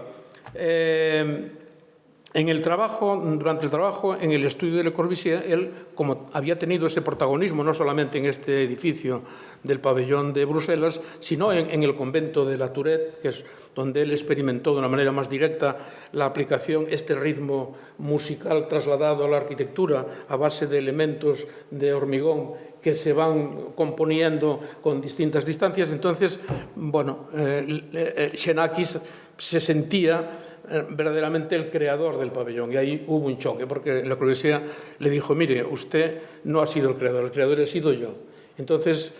Durante el trabajo en el estudio de Le Corbusier, él, como había tenido ese protagonismo, no solamente en este edificio del pabellón de Bruselas, sino en el convento de la Tourette, que es donde él experimentó de una manera más directa la aplicación, este ritmo musical trasladado a la arquitectura a base de elementos de hormigón que se van componiendo con distintas distancias. Entonces, bueno, Xenakis se sentía verdaderamente el creador del pabellón, y ahí hubo un choque, porque Le Corbusier le dijo, mire, usted no ha sido el creador he sido yo. Entonces,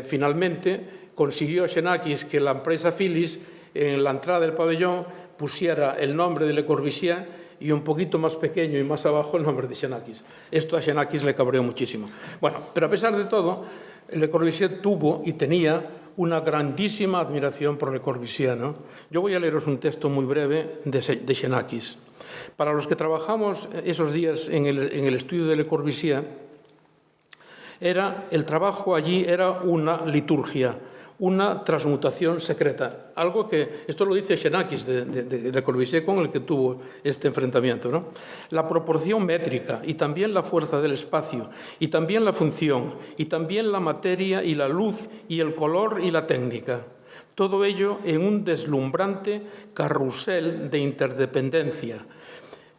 finalmente, consiguió Xenakis que la empresa Philips, en la entrada del pabellón, pusiera el nombre de Le Corbusier y un poquito más pequeño y más abajo el nombre de Xenakis. Esto a Xenakis le cabreó muchísimo. Bueno, pero a pesar de todo, Le Corbusier tuvo y tenía una grandísima admiración por Le Corbusier, ¿no? Yo voy a leeros un texto muy breve de Xenakis. Para los que trabajamos esos días en el estudio de Le Corbusier, el trabajo allí era una liturgia, una transmutación secreta. Algo que, esto lo dice Xenakis de Le Corbusier, con el que tuvo este enfrentamiento, ¿no? La proporción métrica y también la fuerza del espacio y también la función y también la materia y la luz y el color y la técnica. Todo ello en un deslumbrante carrusel de interdependencia.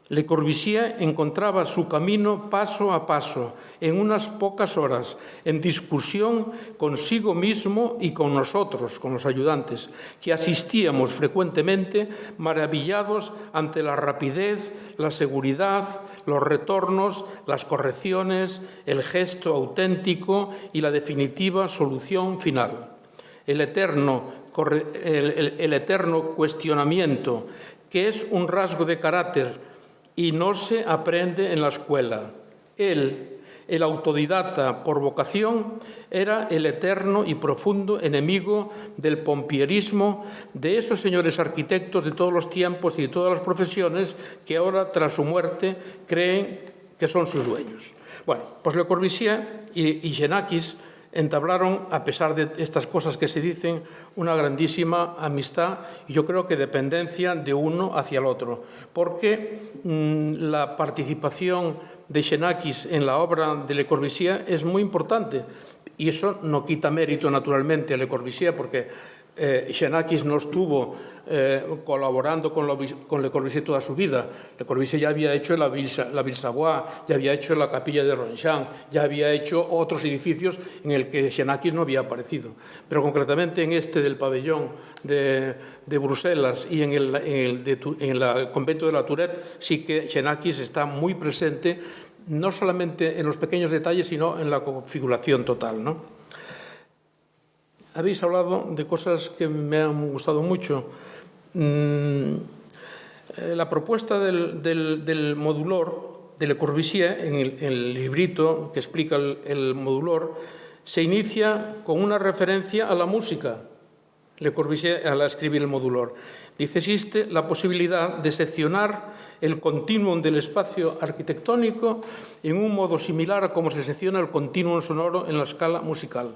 Le Corbusier encontraba su camino paso a paso, en unas pocas horas, en discusión consigo mismo y con nosotros, con los ayudantes, que asistíamos frecuentemente maravillados ante la rapidez, la seguridad, los retornos, las correcciones, el gesto auténtico y la definitiva solución final. El eterno cuestionamiento, que es un rasgo de carácter y no se aprende en la escuela. Él, el autodidacta por vocación, era el eterno y profundo enemigo del pompierismo, de esos señores arquitectos de todos los tiempos y de todas las profesiones que ahora, tras su muerte, creen que son sus dueños. Bueno, pues Le Corbusier y Xenakis entablaron, a pesar de estas cosas que se dicen, una grandísima amistad y yo creo que dependencia de uno hacia el otro, porque la participación de Xenakis en la obra de Le Corbusier es muy importante y eso no quita mérito naturalmente a Le Corbusier, porque Xenakis no estuvo colaborando con Le Corbusier toda su vida. Le Corbusier ya había hecho la Ville Savoye, ya había hecho la capilla de Ronchamp, ya había hecho otros edificios en el que Xenakis no había aparecido. Pero concretamente en este del pabellón de Bruselas y en el convento de la Tourette sí que Xenakis está muy presente, no solamente en los pequeños detalles, sino en la configuración total, ¿no? Habéis hablado de cosas que me han gustado mucho. La propuesta del modulor de Le Corbusier, en el librito que explica el modulor, se inicia con una referencia a la música. Le Corbusier, al escribir el modulor, dice: existe la posibilidad de seccionar el continuum del espacio arquitectónico en un modo similar a cómo se secciona el continuum sonoro en la escala musical.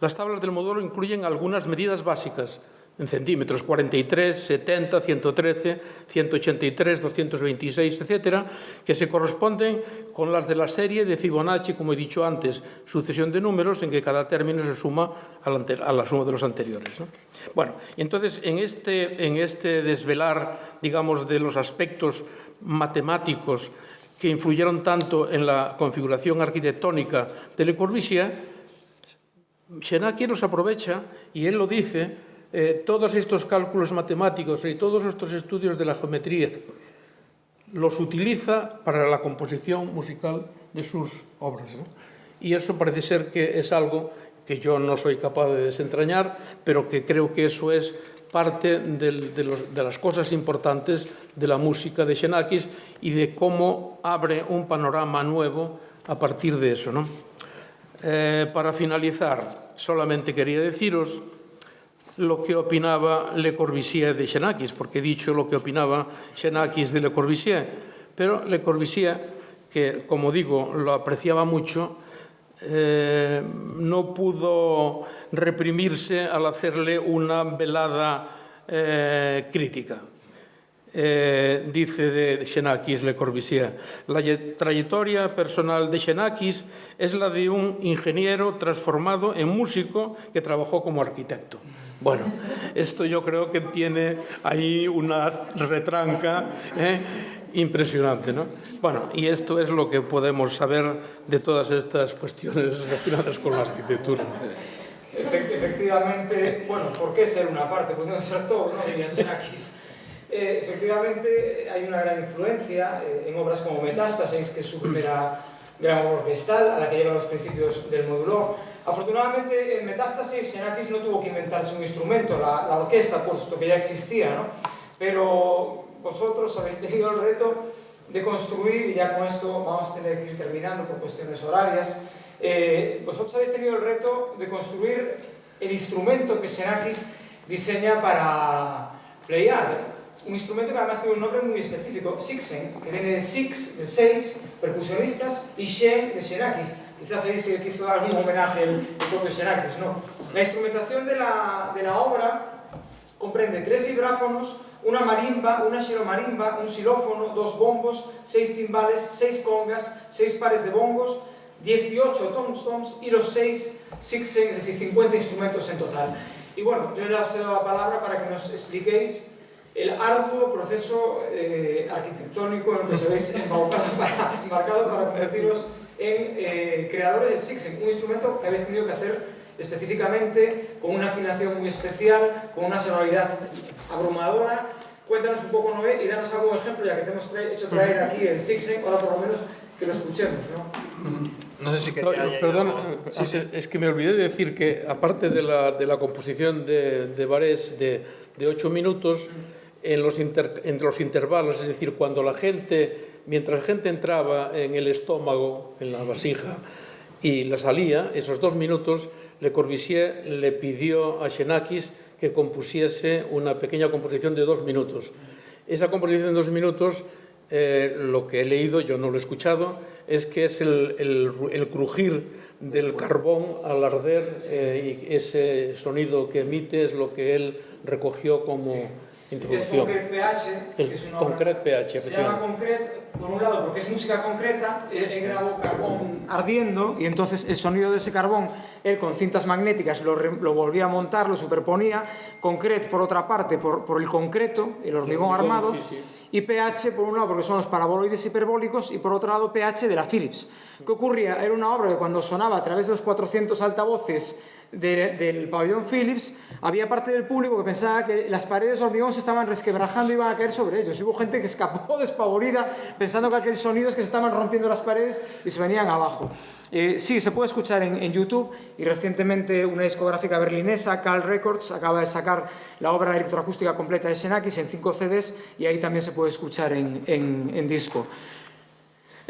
Las tablas del modulor incluyen algunas medidas básicas en centímetros: 43, 70, 113, 183, 226, etcétera, que se corresponden con las de la serie de Fibonacci, como he dicho antes, sucesión de números en que cada término se suma a la suma de los anteriores, ¿no? Bueno, y entonces en este desvelar, digamos, de los aspectos matemáticos que influyeron tanto en la configuración arquitectónica de Le Corbusier, Xenakis los aprovecha, y él lo dice, todos estos cálculos matemáticos y todos estos estudios de la geometría los utiliza para la composición musical de sus obras, ¿no? Y eso parece ser que es algo que yo no soy capaz de desentrañar, pero que creo que eso es parte de las cosas importantes de la música de Xenakis y de cómo abre un panorama nuevo a partir de eso, ¿no? Para finalizar, solamente quería deciros lo que opinaba Le Corbusier de Xenakis, porque he dicho lo que opinaba Xenakis de Le Corbusier, pero Le Corbusier, que como digo lo apreciaba mucho, no pudo reprimirse al hacerle una velada crítica. Dice de Xenakis Le Corbusier: la trayectoria personal de Xenakis es la de un ingeniero transformado en músico que trabajó como arquitecto. Bueno, esto yo creo que tiene ahí una retranca impresionante, ¿no? Bueno, y esto es lo que podemos saber de todas estas cuestiones relacionadas con la arquitectura. Efectivamente, bueno, ¿por qué ser una parte? Podemos ser todo, ¿no? Diría Xenakis. Efectivamente, hay una gran influencia en obras como Metástasis, que es su primera gran obra orquestal, a la que lleva los principios del modulor. Afortunadamente, en Metástasis, Xenakis no tuvo que inventarse un instrumento, la orquesta, puesto que ya existía, ¿no? Pero vosotros habéis tenido el reto de construir, y ya con esto vamos a tener que ir terminando por cuestiones horarias, vosotros habéis tenido el reto de construir el instrumento que Xenakis diseña para Pleiad. Un instrumento que además tiene un nombre muy específico, Sixen, que viene de six, de 6 percusionistas, y Xen, de Xenakis. Quizás ahí se quiso dar un homenaje al propio Xenakis, ¿no? La instrumentación de la obra comprende 3 vibráfonos, una marimba, una xeromarimba, un xilófono, 2 bombos, 6 timbales, 6 congas, 6 pares de bongos, 18 tom-toms y los 6 Sixen, es decir, 50 instrumentos en total. Y bueno, yo ya os cedo la palabra para que nos expliquéis el arduo proceso arquitectónico en el que os habéis embarcado para convertiros en creadores del Sixen, un instrumento que habéis tenido que hacer específicamente, con una afinación muy especial, con una sonoridad abrumadora. Cuéntanos un poco, Noé, y danos algún ejemplo, ya que te hemos hecho traer aquí el Sixen, ahora por lo menos que lo escuchemos, ¿no? No sé si quería... Perdón, es que me olvidé de decir que, aparte de la composición de Barés de 8 minutos, en los intervalos, es decir, cuando mientras la gente entraba en el estómago, en la vasija, y la salía, esos 2 minutos, Le Corbusier le pidió a Xenakis que compusiese una pequeña composición de 2 minutos. Esa composición de 2 minutos, lo que he leído, yo no lo he escuchado, es que es el crujir del carbón al arder, y ese sonido que emite es lo que él recogió como introducción. Es Concret PH, que es una obra, Concret PH, se llama Concret, por un lado, porque es música concreta. Él grabó carbón ardiendo, y entonces el sonido de ese carbón, él con cintas magnéticas lo volvía a montar, lo superponía. Concret, por otra parte, por el concreto, el hormigón armado, sí. Y PH, por un lado, porque son los paraboloides hiperbólicos, y por otro lado, PH de la Philips. ¿Qué ocurría? Era una obra que cuando sonaba a través de los 400 altavoces del pabellón Philips, había parte del público que pensaba que las paredes de hormigón se estaban resquebrajando y iban a caer sobre ellos. Y hubo gente que escapó despavorida pensando que aquel sonido es que se estaban rompiendo las paredes y se venían abajo. Sí, se puede escuchar en YouTube, y recientemente una discográfica berlinesa, Cal Records, acaba de sacar la obra electroacústica completa de Xenakis en 5 CDs, y ahí también se puede escuchar en disco.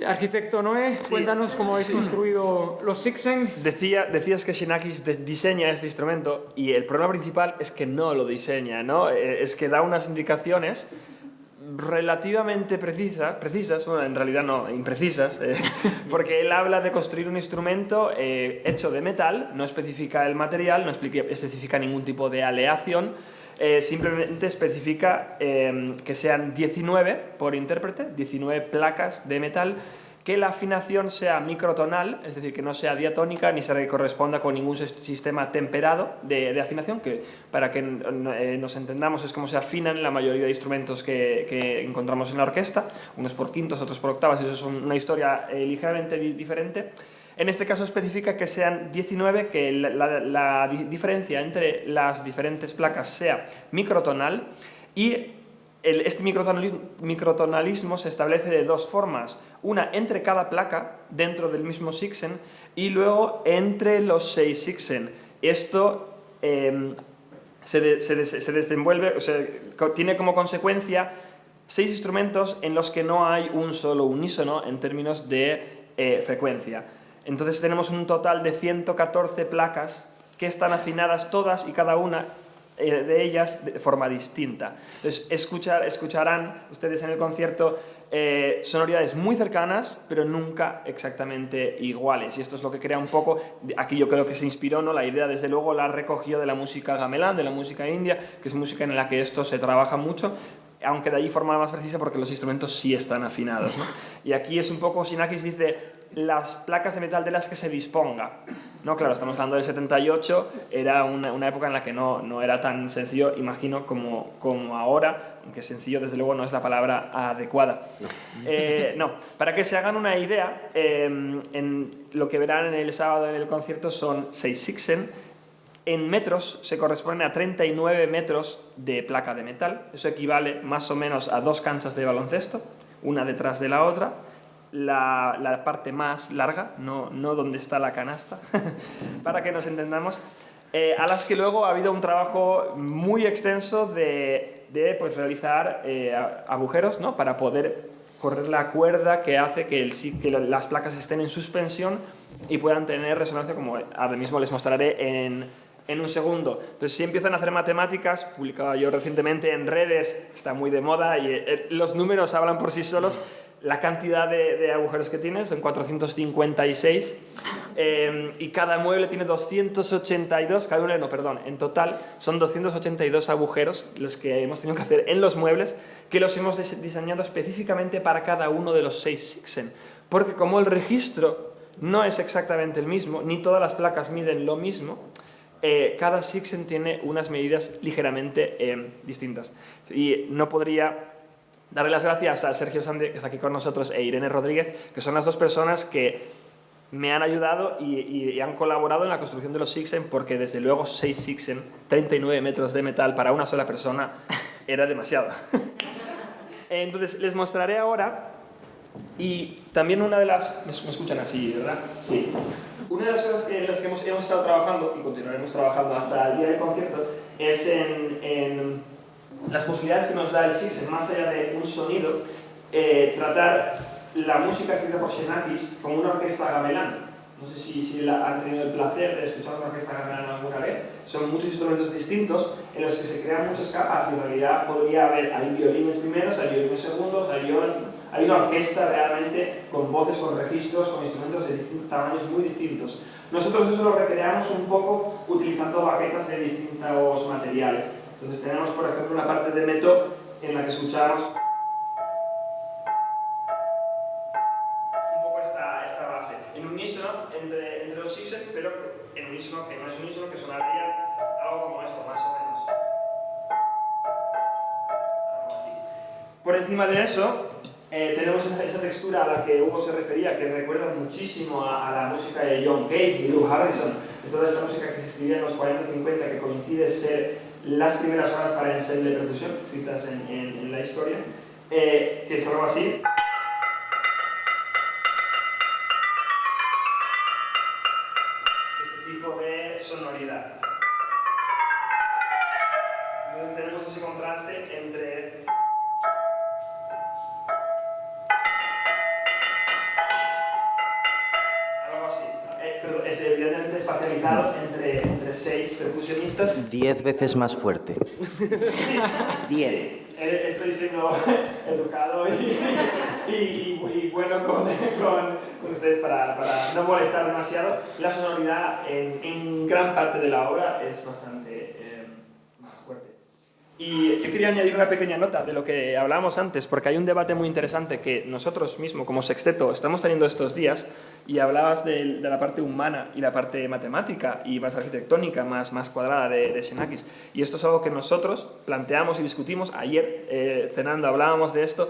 Arquitecto Noé, sí, cuéntanos cómo habéis construido los Sixen. Decías que Xenakis diseña este instrumento, y el problema principal es que no lo diseña, ¿no? Es que da unas indicaciones relativamente precisas, bueno, en realidad no, imprecisas, porque él habla de construir un instrumento hecho de metal, no especifica el material, no especifica ningún tipo de aleación, simplemente especifica que sean 19 por intérprete, 19 placas de metal, que la afinación sea microtonal, es decir, que no sea diatónica ni se corresponda con ningún sistema temperado de afinación, que para que nos entendamos es como se afinan la mayoría de instrumentos que encontramos en la orquesta, unos por quintos, otros por octavas, eso es una historia ligeramente diferente. En este caso especifica que sean 19, que la diferencia entre las diferentes placas sea microtonal, y este microtonalismo se establece de dos formas: una entre cada placa dentro del mismo Sixen, y luego entre los 6 Sixen. Esto se desenvuelve, o sea, tiene como consecuencia 6 instrumentos en los que no hay un solo unísono en términos de frecuencia. Entonces tenemos un total de 114 placas que están afinadas todas y cada una de ellas de forma distinta. Entonces escucharán ustedes en el concierto sonoridades muy cercanas, pero nunca exactamente iguales. Y esto es lo que crea un poco, aquí yo creo que se inspiró, ¿no? La idea desde luego la recogió de la música gamelán, de la música india, que es música en la que esto se trabaja mucho, aunque de allí forma más precisa porque los instrumentos sí están afinados, ¿no? Y aquí es un poco, Xenakis dice, las placas de metal de las que se disponga, ¿no? Claro, estamos hablando del 78, era una época en la que no era tan sencillo, imagino, como ahora, aunque sencillo desde luego no es la palabra adecuada. No, para que se hagan una idea, en lo que verán en el sábado en el concierto son 6 Sixen. En metros se corresponden a 39 metros de placa de metal. Eso equivale más o menos a 2 canchas de baloncesto, una detrás de la otra. La parte más larga, no donde está la canasta, para que nos entendamos, a las que luego ha habido un trabajo muy extenso de pues, realizar agujeros, ¿no? Para poder correr la cuerda que hace que las placas estén en suspensión y puedan tener resonancia, como ahora mismo les mostraré en un segundo. Entonces, si empiezan a hacer matemáticas, publicaba yo recientemente en redes, está muy de moda, y los números hablan por sí solos. La cantidad de agujeros que tiene son 456, y cada mueble tiene 282, cada mueble no, perdón, en total son 282 agujeros los que hemos tenido que hacer en los muebles, que los hemos diseñado específicamente para cada uno de los 6 Sixen, porque como el registro no es exactamente el mismo, ni todas las placas miden lo mismo, cada Sixen tiene unas medidas ligeramente distintas. Y no podría darle las gracias a Sergio Sande, que está aquí con nosotros, e Irene Rodríguez, que son las dos personas que me han ayudado y han colaborado en la construcción de los Sixen, porque desde luego 6 Sixen, 39 metros de metal para una sola persona, era demasiado. Entonces les mostraré ahora, y también una de las... ¿Me escuchan así, verdad? Sí. Una de las cosas en las que hemos estado trabajando, y continuaremos trabajando hasta el día del concierto, es en las posibilidades que nos da el Sixen, más allá de un sonido, tratar la música escrita por Xenakis como una orquesta gamelán. No sé si han tenido el placer de escuchar una orquesta gamelán alguna vez. Son muchos instrumentos distintos en los que se crean muchas capas, y en realidad podría haber, hay violines primeros, hay violines segundos, hay violas, hay una orquesta realmente con voces, con registros, con instrumentos de distintos tamaños muy distintos. Nosotros eso lo recreamos un poco utilizando baquetas de distintos materiales. Entonces tenemos, por ejemplo, una parte de meto en la que escuchamos un poco esta base, en unísono entre los Sixen, pero en unísono que no es unísono, que sonaría algo como esto, más o menos. Algo así. Por encima de eso, tenemos esa textura a la que Hugo se refería, que recuerda muchísimo a la música de John Cage, de Lou Harrison, de toda esa música que se escribía en los 40-50, que coincide ser las primeras obras para ensemble de percusión escritas en la historia, que es algo así. Este tipo de sonoridad. Entonces tenemos ese contraste entre algo así, pero es evidentemente espacializado entre 6 percusionistas. 10 veces más fuerte. 10. Estoy siendo educado y bueno con ustedes para no molestar demasiado. La sonoridad en gran parte de la obra es bastante más fuerte. Y yo quería añadir una pequeña nota de lo que hablábamos antes, porque hay un debate muy interesante que nosotros mismos, como sexteto, estamos teniendo estos días, y hablabas de la parte humana y la parte matemática y más arquitectónica, más cuadrada de Xenakis. Y esto es algo que nosotros planteamos y discutimos. Ayer, cenando, hablábamos de esto.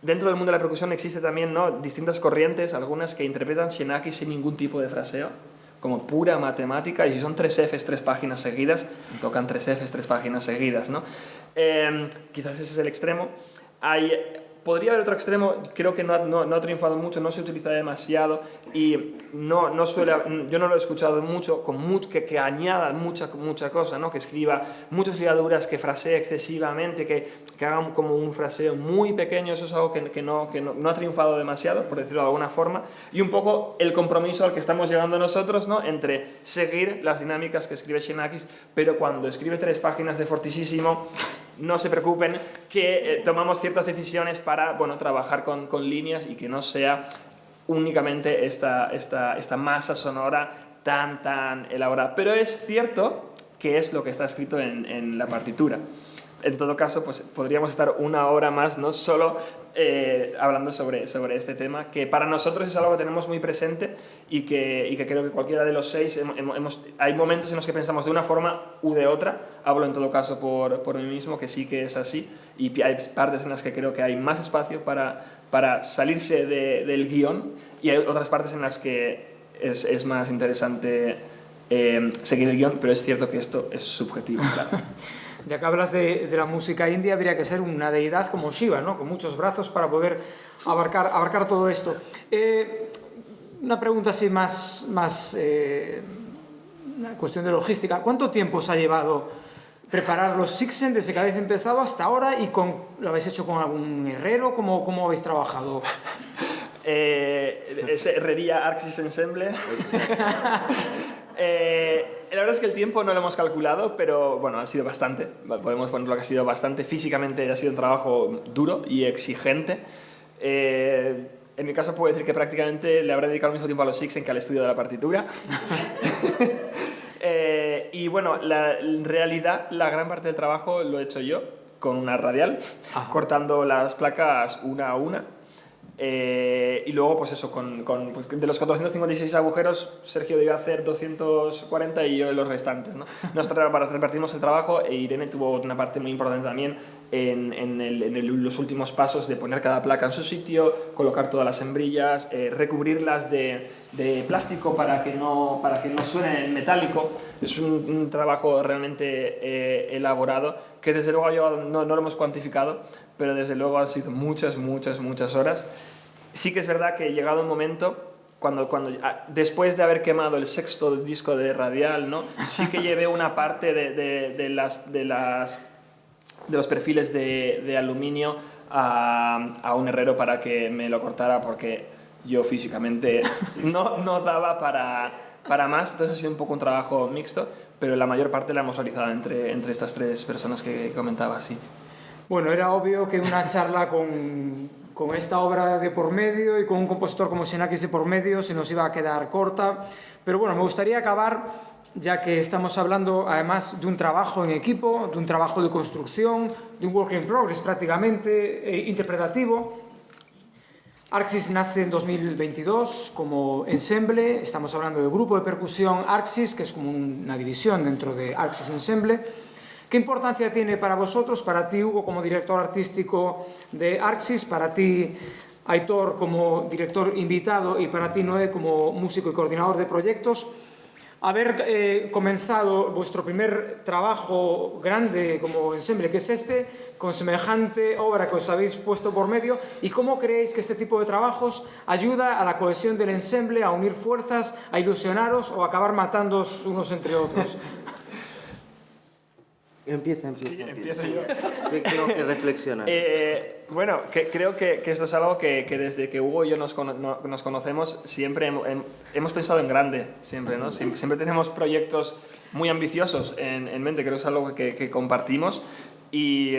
Dentro del mundo de la percusión existe también, ¿no?, distintas corrientes, algunas que interpretan Xenakis sin ningún tipo de fraseo, como pura matemática, y si son 3 Fs, 3 páginas seguidas, tocan 3 Fs, 3 páginas seguidas, ¿no? Quizás ese es el extremo. Podría haber otro extremo, creo que no ha triunfado mucho, no se utiliza demasiado y yo no lo he escuchado mucho, que añada mucha cosa, ¿no? Que escriba muchas ligaduras, que frasee excesivamente, que hagan como un fraseo muy pequeño. Eso es algo que no ha triunfado demasiado, por decirlo de alguna forma, y un poco el compromiso al que estamos llegando nosotros, ¿no?, entre seguir las dinámicas que escribe Xenakis, pero cuando escribe 3 páginas de fortísimo, no se preocupen que tomamos ciertas decisiones para, bueno, trabajar con líneas y que no sea únicamente esta masa sonora tan elaborada. Pero es cierto que es lo que está escrito en la partitura. En todo caso, pues podríamos estar una hora más, no solo hablando sobre este tema, que para nosotros es algo que tenemos muy presente y que creo que cualquiera de los 6 hay momentos en los que pensamos de una forma u de otra. Hablo en todo caso por mí mismo, que sí que es así, y hay partes en las que creo que hay más espacio para salirse del guión, y hay otras partes en las que es más interesante seguir el guión, pero es cierto que esto es subjetivo, claro. Ya que hablas de la música india, habría que ser una deidad como Shiva, ¿no?, con muchos brazos para poder abarcar todo esto. Una pregunta así más una cuestión de logística. ¿Cuánto tiempo os ha llevado preparar los Sixen desde que habéis empezado hasta ahora? ¿Y lo habéis hecho con algún herrero? ¿Cómo habéis trabajado? Es herrería Arxis Ensemble. La verdad es que el tiempo no lo hemos calculado, pero bueno, ha sido bastante. Podemos ponerlo que ha sido bastante. Físicamente ha sido un trabajo duro y exigente. En mi caso puedo decir que prácticamente le habré dedicado el mismo tiempo a los Sixen que al estudio de la partitura. Y bueno, en realidad la gran parte del trabajo lo he hecho yo con una radial, cortando las placas una a una. Y luego, pues eso, pues de los 456 agujeros, Sergio debió hacer 240 y yo los restantes, ¿no? Nos repartimos el trabajo, e Irene tuvo una parte muy importante también en los últimos pasos de poner cada placa en su sitio, colocar todas las hembrillas, recubrirlas de plástico para que no suene metálico. Es un trabajo realmente elaborado, que desde luego no lo hemos cuantificado, pero desde luego han sido muchas horas. Sí que es verdad que llegado un momento, después de haber quemado el 6º disco de radial, ¿no?, sí que llevé una parte de los perfiles de aluminio a un herrero para que me lo cortara, porque yo físicamente no daba para más. Entonces ha sido un poco un trabajo mixto, pero la mayor parte la hemos realizado entre estas 3 personas que comentaba, sí. Bueno, era obvio que una charla con esta obra de por medio y con un compositor como Xenakis de por medio se nos iba a quedar corta, pero bueno, me gustaría acabar, ya que estamos hablando además de un trabajo en equipo, de un trabajo de construcción, de un work in progress prácticamente interpretativo. Arxis nace en 2022 como ensemble. Estamos hablando del grupo de percusión Arxis, que es como una división dentro de Arxis Ensemble. ¿Qué importancia tiene para vosotros, para ti, Hugo, como director artístico de Arxis, para ti, Aitor, como director invitado, y para ti, Noé, como músico y coordinador de proyectos, haber comenzado vuestro primer trabajo grande como ensemble, que es este, con semejante obra que os habéis puesto por medio, y cómo creéis que este tipo de trabajos ayuda a la cohesión del ensemble, a unir fuerzas, a ilusionaros o a acabar matándoos unos entre otros? Empieza. Sí, empiezo yo. Tengo que reflexionar. Bueno, creo que esto es algo que desde que Hugo y yo nos conocemos siempre hemos pensado en grande, siempre, ¿no? Siempre tenemos proyectos muy ambiciosos en mente, creo que es algo que compartimos, y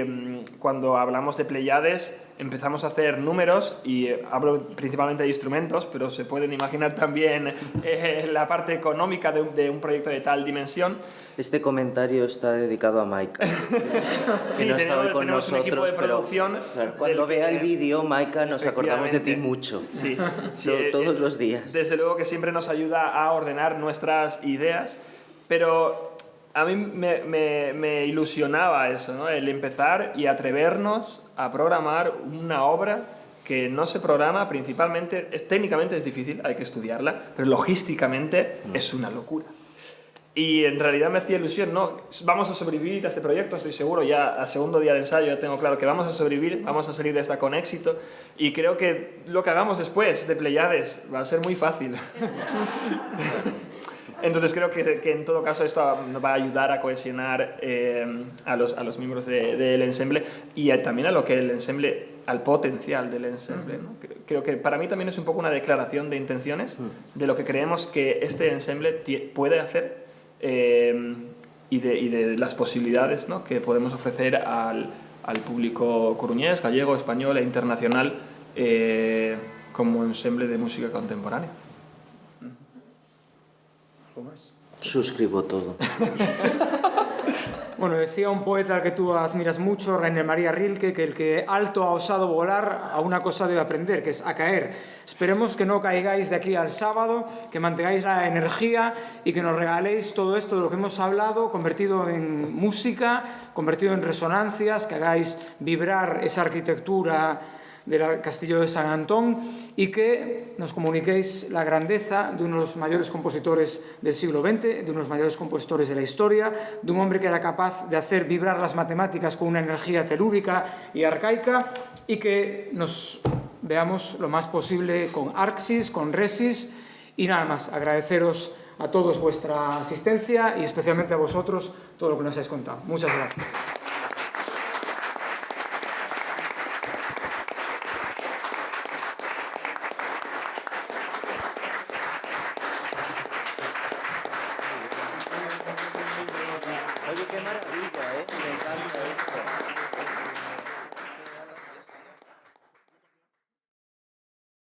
cuando hablamos de Pleiades empezamos a hacer números, y hablo principalmente de instrumentos, pero se pueden imaginar también la parte económica de un proyecto de tal dimensión. Este comentario está dedicado a Maika. Sí, no está hoy con tenemos un equipo nosotros, de producción. pero cuando vea el vídeo, Maika, nos acordamos de ti mucho. Sí, Todos los días. Desde luego que siempre nos ayuda a ordenar nuestras ideas, pero a mí me ilusionaba eso, ¿no? El empezar y atrevernos a programar una obra que no se programa principalmente, técnicamente es difícil, hay que estudiarla, pero logísticamente es una locura. Y en realidad me hacía ilusión, ¿no? Vamos a sobrevivir a este proyecto, estoy seguro, ya al segundo día de ensayo ya tengo claro que vamos a sobrevivir, vamos a salir de esta con éxito, y creo que lo que hagamos después de Pleiades va a ser muy fácil. Entonces creo que en todo caso esto nos va a ayudar a cohesionar a los miembros del ensemble, y también a lo que el ensemble, al potencial del ensemble, ¿no? Creo que para mí también es un poco una declaración de intenciones de lo que creemos que este ensemble puede hacer, y de las posibilidades, ¿no?, que podemos ofrecer al público coruñés, gallego, español e internacional como ensemble de música contemporánea. ¿Algo más? Suscribo todo. Bueno, decía un poeta al que tú admiras mucho, Rainer María Rilke, que el que alto ha osado volar a una cosa debe aprender, que es a caer. Esperemos que no caigáis de aquí al sábado, que mantengáis la energía y que nos regaléis todo esto de lo que hemos hablado, convertido en música, convertido en resonancias, que hagáis vibrar esa arquitectura del Castillo de San Antón, y que nos comuniquéis la grandeza de uno de los mayores compositores del siglo XX, de uno de los mayores compositores de la historia, de un hombre que era capaz de hacer vibrar las matemáticas con una energía telúrica y arcaica, y que nos veamos lo más posible con Arxis, con Resis, y nada más, agradeceros a todos vuestra asistencia y especialmente a vosotros todo lo que nos habéis contado. Muchas gracias. Oye, qué maravilla, ¿eh? Me encanta esto.